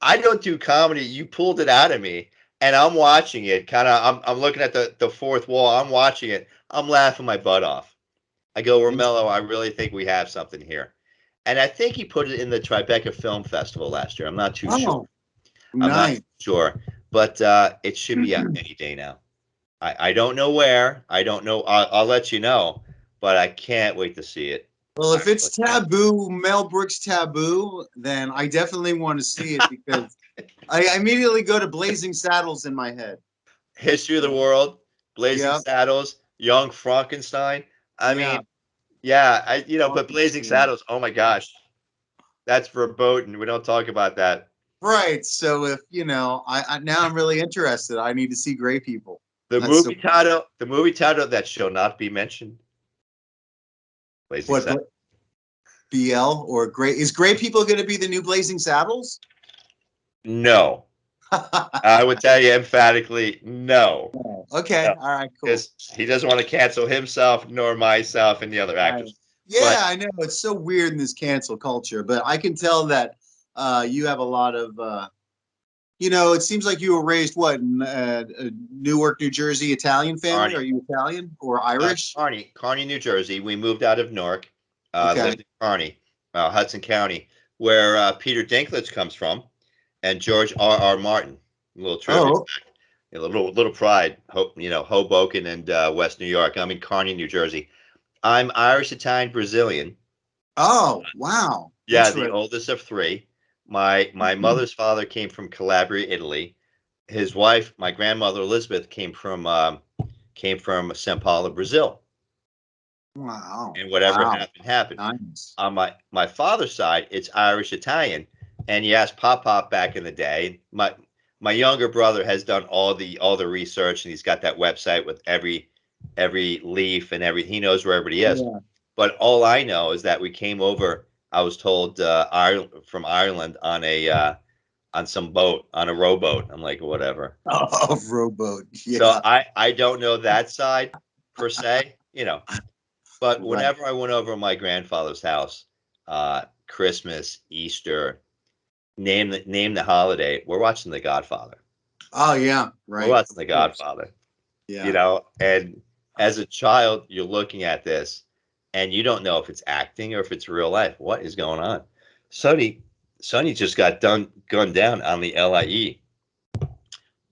I don't do comedy. You pulled it out of me, and I'm watching it. Kind of, I'm looking at the fourth wall. I'm watching it. I'm laughing my butt off. I go, Romello, I really think we have something here. And I think he put it in the Tribeca Film Festival last year. I'm not too sure. Oh, I'm not nice. sure, but it should be out any day now. I don't know where. I don't know. I'll let you know, but I can't wait to see it. Well, I if it's really can't. taboo, Mel Brooks taboo, then I definitely want to see it because I immediately go to Blazing Saddles in my head. History of the World, Blazing Yeah, Saddles, Young Frankenstein. I yeah. mean, yeah, but Blazing Saddles. Oh my gosh, that's verboten. We don't talk about that. Right. So if I now I'm really interested. I need to see Gray People. The That's so movie title, the movie title that shall not be mentioned. Blazing what Saddles. BL or Gray is Gray People going to be the new Blazing Saddles? No, I would tell you emphatically, no. Okay. No, All right. Cool. because he doesn't want to cancel himself nor myself and the other Right. actors. Yeah, But I know it's so weird in this cancel culture, but I can tell that you have a lot of it seems like you were raised what in Newark, New Jersey, Italian family. Are Carney, you Italian or Irish? Kearney, New Jersey. We moved out of Newark, Okay. lived in Kearney, Hudson County, where Peter Dinklage comes from, and George R. Martin. A little trivia, Oh, a little pride. Hoboken and West New York. I'm in Kearney, New Jersey. I'm Irish, Italian, Brazilian. oh, wow. Yeah, the Interesting. oldest of three. My mother's father came from Calabria, Italy. His wife, my grandmother Elizabeth, came from São Paulo, Brazil. Wow. And whatever Wow. happened happened. Nice. On my father's side, it's Irish Italian, and you ask Pop Pop back in the day. My younger brother has done all the research, and he's got that website with every leaf and every. He knows where everybody is. Yeah. But all I know is that we came over. I was told from Ireland on some boat on a rowboat. I'm like whatever. Oh, rowboat. So Yeah. I don't know that side per se. But Right. whenever I went over my grandfather's house, Christmas, Easter, name the holiday, we're watching The Godfather. Oh, yeah. We're Right. watching Of The course. Godfather. Yeah. And as a child, you're looking at this, and you don't know if it's acting or if it's real life. What is going on? Sonny, Sonny just got gunned down on the LIE.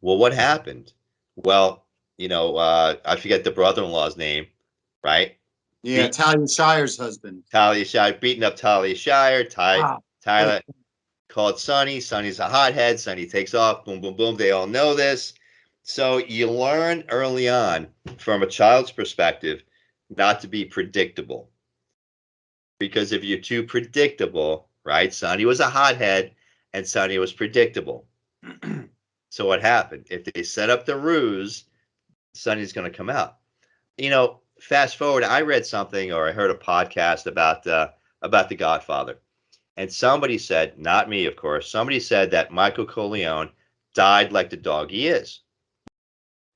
Well, what happened? Well, I forget the brother-in-law's name, right? Yeah. Beat Talia Shire's husband. Talia Shire, beating up Talia Shire. Ah, what Tyler called Sonny. Sonny's a hothead. Sonny takes off. Boom, boom, boom. They all know this. So you learn early on from a child's perspective not to be predictable. Because if you're too predictable, right? Sonny was a hothead and Sonny was predictable. So what happened? If they set up the ruse, Sonny's going to come out. Fast forward, I read something or I heard a podcast about The Godfather. And somebody said, not me, of course, somebody said that Michael Corleone died like the dog he is.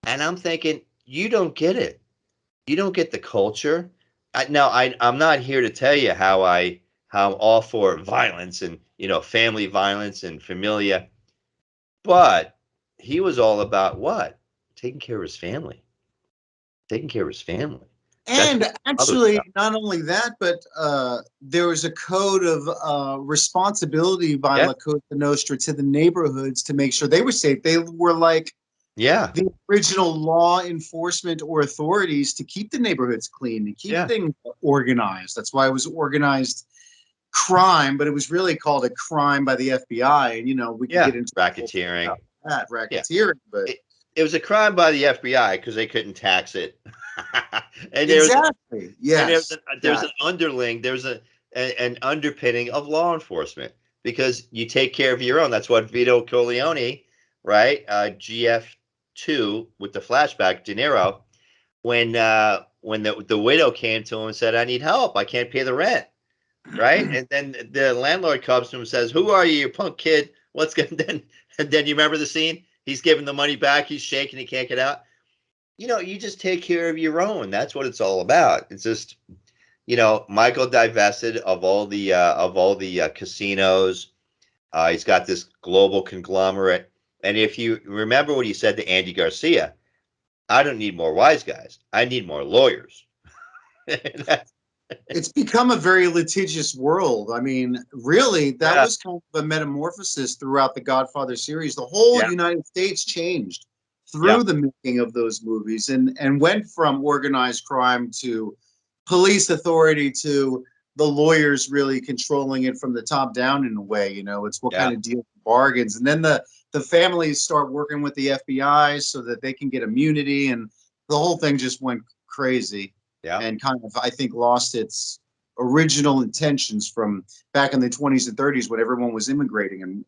And I'm thinking, you don't get it. You don't get the culture. I'm not here to tell you how I'm all for violence and family violence and familia, but he was all about what? Taking care of his family. Taking care of his family. That's And what his father was actually, about. not only that, but there was a code of responsibility by Yeah, La Cosa Nostra to the neighborhoods to make sure they were safe. They were like yeah, the original law enforcement or authorities to keep the neighborhoods clean, to keep yeah, things organized. That's why it was organized crime, but it was really called a crime by the FBI. And we could yeah. get into Racketeering. that Yeah. racketeering, but It was a crime by the FBI because they couldn't tax it. and there's exactly, and there's yes, an, there's an exactly. underling, an underpinning of law enforcement because you take care of your own. That's what Vito Corleone, right? GF2 with the flashback, De Niro, when the widow came to him and said, "I need help. I can't pay the rent." Right, and then the landlord comes to him and says, "Who are you, you punk kid? What's going?" And then you remember the scene? He's giving the money back. He's shaking. He can't get out. You just take care of your own. That's what it's all about. It's just Michael divested of all the casinos. He's got this global conglomerate. And if you remember what he said to Andy Garcia, I don't need more wise guys. I need more lawyers. It's become a very litigious world. I mean, really, that Yeah, was kind of a metamorphosis throughout the Godfather series. The whole yeah, United States changed through the making of those movies, and went from organized crime to police authority to the lawyers really controlling it from the top down in a way. It's what kind of deal bargains, and then the families start working with the FBI so that they can get immunity, and the whole thing just went crazy and kind of, I think, lost its original intentions from back in the 20s and 30s when everyone was immigrating and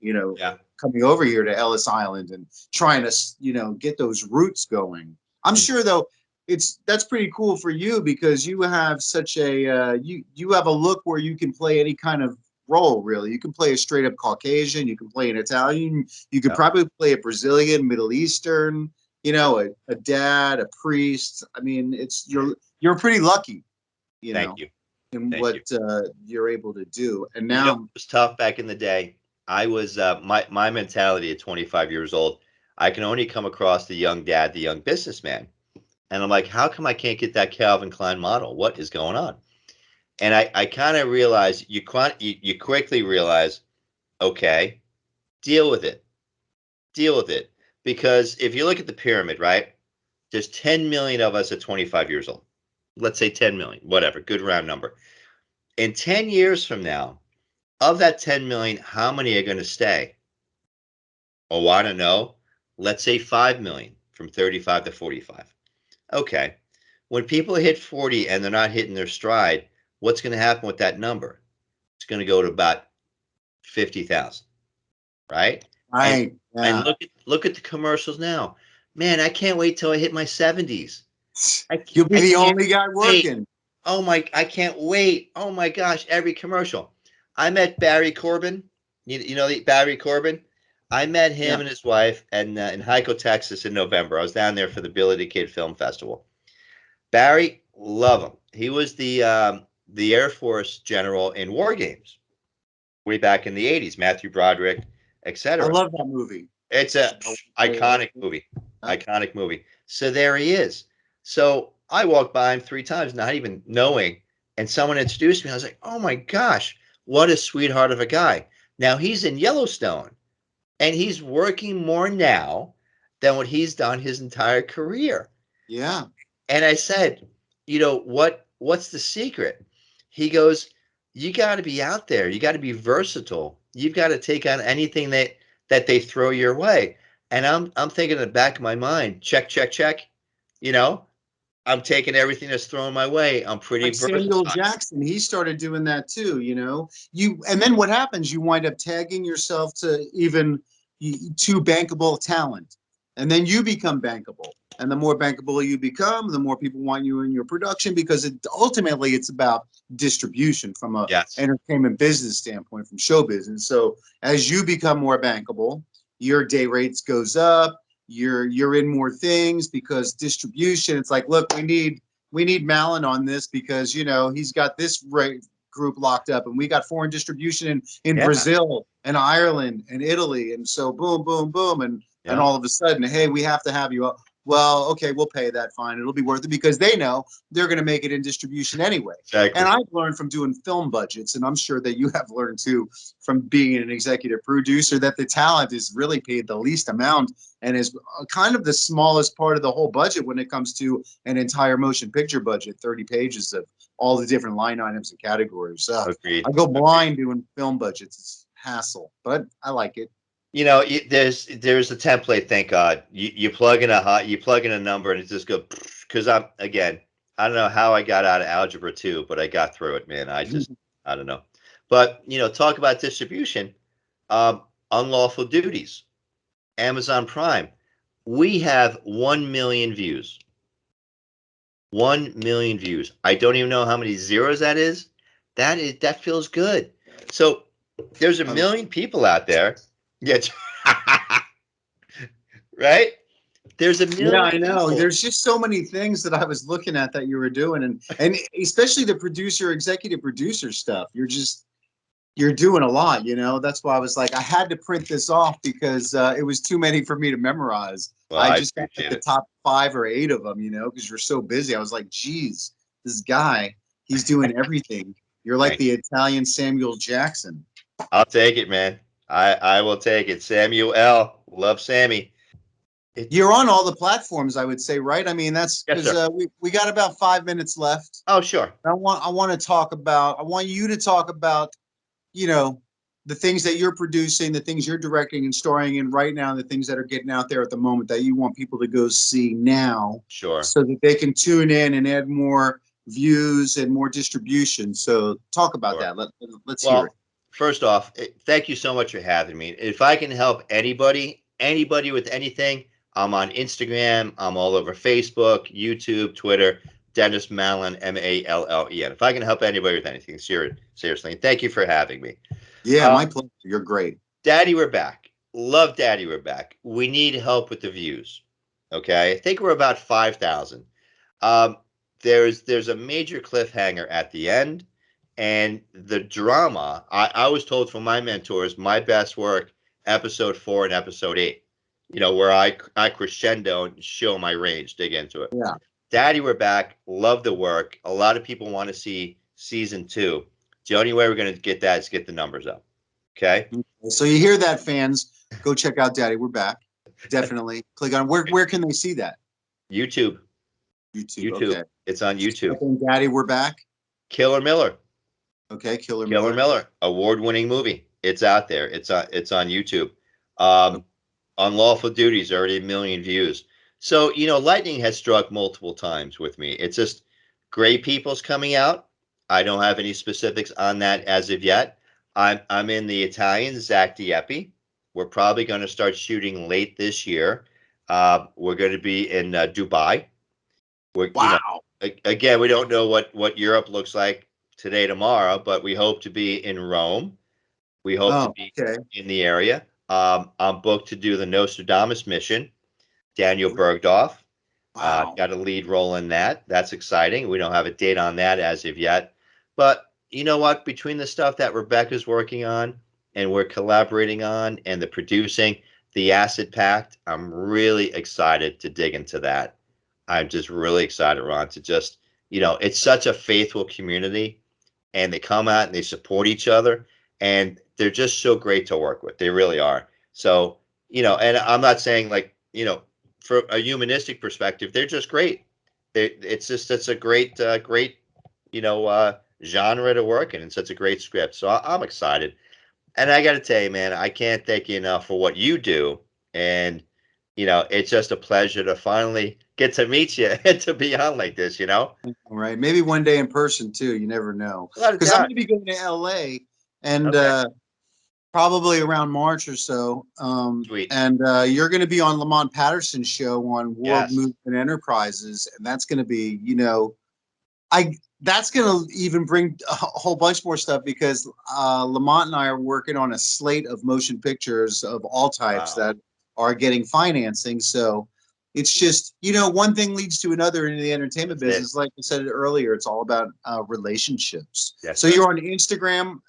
coming over here to Ellis Island and trying to get those roots going. I'm sure though that's pretty cool for you because you have such a you have a look where you can play any kind of role. Really, you can play a straight up Caucasian, you can play an Italian, you could probably play a Brazilian, Middle Eastern, a dad, a priest. I mean, you're pretty lucky, Thank you. in Thank what you. you're able to do. And now it was tough back in the day. I was my mentality at 25 years old. I can only come across the young dad, the young businessman, and I'm like, how come I can't get that Calvin Klein model? What is going on? And I kind of realized you quickly realize, okay, deal with it, because if you look at the pyramid, right, there's 10 million of us at 25 years old. Let's say 10 million, whatever, good round number. In 10 years from now, of that 10 million, how many are going to stay? Oh, I don't know. Let's say 5 million from 35 to 45. Okay. When people hit 40 and they're not hitting their stride, what's going to happen with that number? It's going to go to about 50,000, right? right, And look at the commercials now. Man, I can't wait till I hit my 70s. You'll be the only guy wait. working. I can't wait. Oh my gosh, every commercial. I met Barry Corbin. You know Barry Corbin? I met him and his wife in Hyco, Texas in November. I was down there for the Billy the Kid Film Festival. Barry, love him. He was the Air Force general in War Games way back in the 80s, Matthew Broderick, etc. I love that movie. It's a iconic movie. Iconic movie. So there he is. So I walked by him 3 times, not even knowing, and someone introduced me. I was like, oh my gosh, what a sweetheart of a guy. Now he's in Yellowstone, and he's working more now than what he's done his entire career. Yeah. And I said, what's the secret? He goes, you got to be out there. You got to be versatile. You've got to take on anything that they throw your way. And I'm thinking in the back of my mind, check. I'm taking everything that's thrown my way. I'm pretty versatile. Samuel Jackson, he started doing that too, and then what happens? You wind up tagging yourself to even too bankable talent. And then you become bankable. And the more bankable you become, the more people want you in your production because ultimately it's about distribution from a entertainment business standpoint, from show business. So as you become more bankable, your day rates goes up. You're in more things because distribution. It's like, look, we need Mallen on this because he's got this group locked up, and we got foreign distribution in Brazil and Ireland and Italy, and so boom, boom, boom, and all of a sudden, hey, we have to have you. Well, okay, we'll pay that fine. It'll be worth it because they know they're going to make it in distribution anyway. Exactly. And I've learned from doing film budgets, and I'm sure that you have learned too from being an executive producer, that the talent is really paid the least amount and is kind of the smallest part of the whole budget when it comes to an entire motion picture budget, 30 pages of all the different line items and categories. Agreed. I go blind doing film budgets. It's hassle, but I like it. There's a template. Thank God. You plug in a number and it just goes. Because I don't know how I got out of algebra 2, but I got through it, man. I don't know. But talk about distribution. Unlawful Duties, Amazon Prime. We have 1 million views. 1 million views. I don't even know how many zeros that is. That feels good. So there's a million people out there. Yeah. Right? There's a million. Yeah, I know. People. There's just so many things that I was looking at that you were doing, and especially the executive producer stuff. You're doing a lot, That's why I was like, I had to print this off because it was too many for me to memorize. Well, I just got the top 5 or 8 of them, because you're so busy. I was like, geez, this guy, he's doing everything. You're like the Italian Samuel Jackson. I'll take it, man. I will take it. Samuel L. Love Sammy. You're on all the platforms, I would say, right? I mean, that's Yes, because sir. we got about 5 minutes left. Oh, sure. I want to talk about. I want you to talk about, you know, the things that you're producing, the things you're directing and starring in right now, the things that are getting out there at the moment that you want people to go see now, Sure. so that they can tune in and add more views and more distribution. So talk about Sure. that. Let's hear it. Well, first off, thank you so much for having me. If I can help anybody with anything, I'm on Instagram. I'm all over Facebook, YouTube, Twitter. Dennis Mallen, Mallen. If I can help anybody with anything, seriously, and thank you for having me. Yeah, my pleasure. You're great. Daddy, we're back. Love Daddy, we're back. We need help with the views. Okay, I think we're about 5,000. There's a major cliffhanger at the end, and the drama. I was told from my mentors, my best work, episode 4 and episode 8. You know, where I crescendo and show my range, dig into it. Yeah. Daddy, we're back. Love the work. A lot of people want to see season 2. The only way we're going to get that is get the numbers up. Okay. So you hear that, fans? Go check out Daddy. We're back. Definitely click on where can they see that? YouTube. YouTube. Okay. It's on YouTube. Daddy, we're back. Killer Miller. Okay, Killer Miller, award-winning movie. It's out there. It's on YouTube. Unlawful Duties, already 1 million views. So, you know, lightning has struck multiple times with me. It's just Gray People's coming out. I don't have any specifics on that as of yet. I'm in the Italian, Zach Dieppe. We're probably going to start shooting late this year. We're going to be in Dubai. Wow. You know, again, we don't know what Europe looks like today, tomorrow, but we hope to be in Rome. We hope to be in the area. I'm booked to do the Nostradamus mission. Daniel Bergdorf. Got a lead role in that. That's exciting. We don't have a date on that as of yet. But you know what? Between the stuff that Rebecca's working on and we're collaborating on and the producing, the Acid Pact, I'm really excited to dig into that. I'm just really excited, Ron, to just, you know, it's such a faithful community and they come out and they support each other and they're just so great to work with. They really are. So, you know, and I'm not saying like, you know, from a humanistic perspective, they're just great. It's a great, you know, genre to work in, and such a great script. So I'm excited. And I got to tell you, man, I can't thank you enough for what you do. And, you know, it's just a pleasure to finally get to meet you and to be on like this, you know? All right. Maybe one day in person too. You never know. Because I'm going to be going to LA and probably around March or so. Sweet. And you're going to be on Lamont Patterson's show on World Movement Enterprises. And that's going to be, you know, that's going to even bring a whole bunch more stuff because Lamont and I are working on a slate of motion pictures of all types that are getting financing. So it's just, you know, one thing leads to another in the entertainment business. Like I said earlier, it's all about relationships. Yes, so you're on Instagram.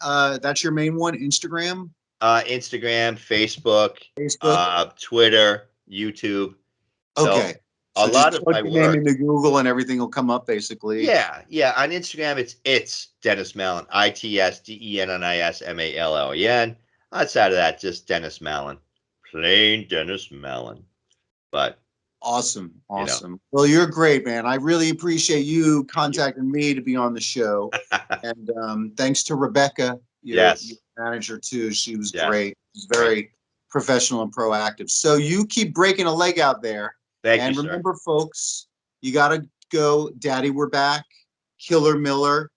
That's your main one, Instagram? Instagram, Facebook, Twitter, YouTube. Okay. So a lot of my work. work Name into Google and everything will come up basically. Yeah. On Instagram, it's Dennis Mallen, ITSDENNISMALLEN. Outside of that, just Dennis Mallen, plain Dennis Mallen. But awesome. You know. Well, you're great, man. I really appreciate you contacting me to be on the show, and thanks to Rebecca, your manager too. She was great. She's very professional and proactive. So you keep breaking a leg out there. Thank you, remember, folks, you got to go. Daddy, we're back. Killer Miller.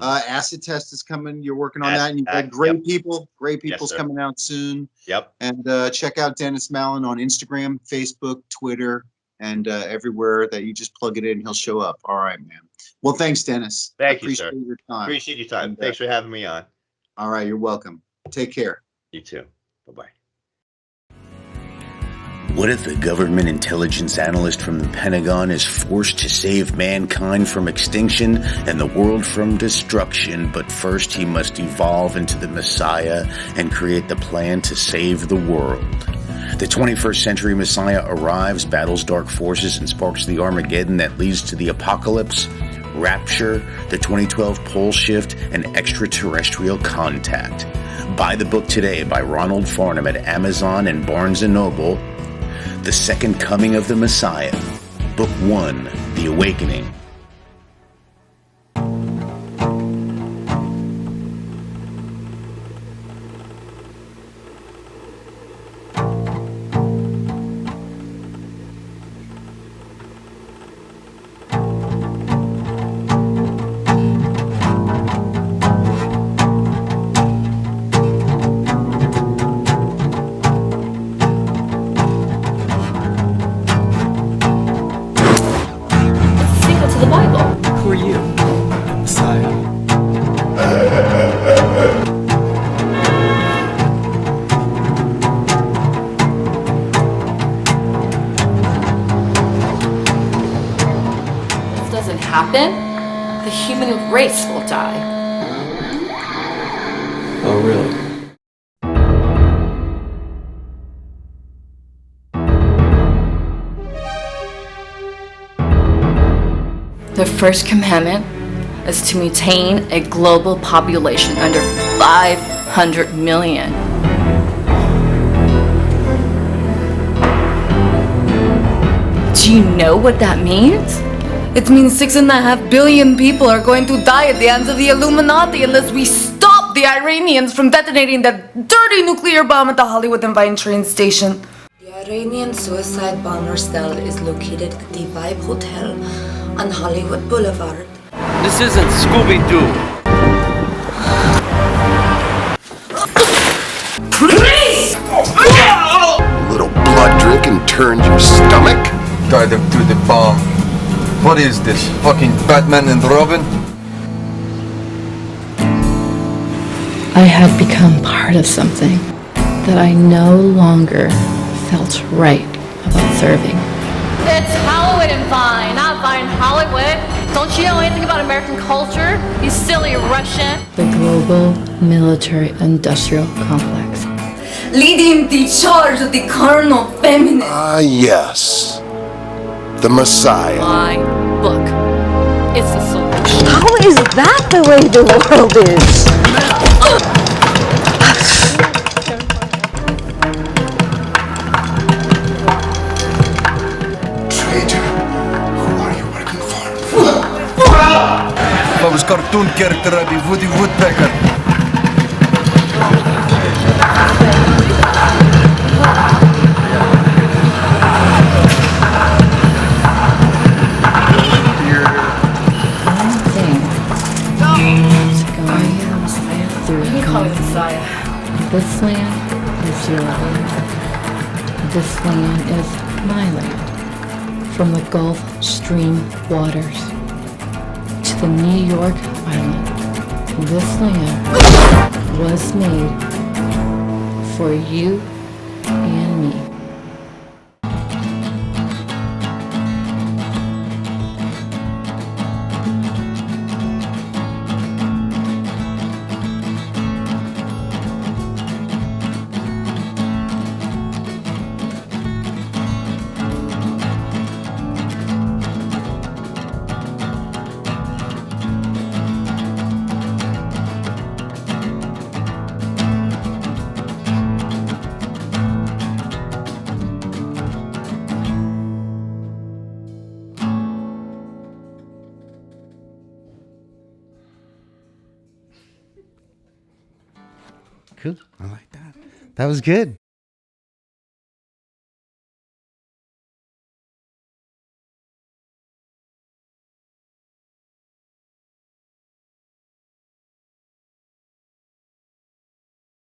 Acid Test is coming. You're working on that. And you've got great people. Great people's coming out soon. Yep. And check out Dennis Mallen on Instagram, Facebook, Twitter, and everywhere that you just plug it in, he'll show up. All right, man. Well, thanks, Dennis. Thank you, sir. Appreciate your time. Appreciate your time. And, thanks for having me on. All right, you're welcome. Take care. You too. Bye-bye. What if a government intelligence analyst from the Pentagon is forced to save mankind from extinction and the world from destruction, but first he must evolve into the Messiah and create the plan to save the world? The 21st century Messiah arrives, battles dark forces, and sparks the Armageddon that leads to the apocalypse, rapture, the 2012 pole shift, and extraterrestrial contact. Buy the book today by Ronald Farnham at Amazon and Barnes & Noble. The Second Coming of the Messiah. Book 1, The Awakening. Happen, the human race will die. Oh, really? The first commandment is to maintain a global population under 500 million. Do you know what that means? It means 6.5 billion people are going to die at the hands of the Illuminati unless we stop the Iranians from detonating that dirty nuclear bomb at the Hollywood and Vine train station. The Iranian suicide bomber cell is located at the Vibe Hotel on Hollywood Boulevard. This isn't Scooby-Doo. Please! A little blood drinking turned your stomach? Guide them to the bomb. What is this? Fucking Batman and Robin? I had become part of something that I no longer felt right about serving. It's Hollywood and Vine, not Vine Hollywood. Don't you know anything about American culture? You silly Russian. The global military-industrial complex. Leading the charge of the carnal feminine. Ah, yes. The Messiah. My book. It's the solution. How is that the way the world is? Traitor. Who are you working for? If I was cartoon character, I'd be Woody Woodpecker. This land is your land. This land is my land. From the Gulf Stream waters to the New York Island, this land was made for you and me. Cool. I like that. That was good.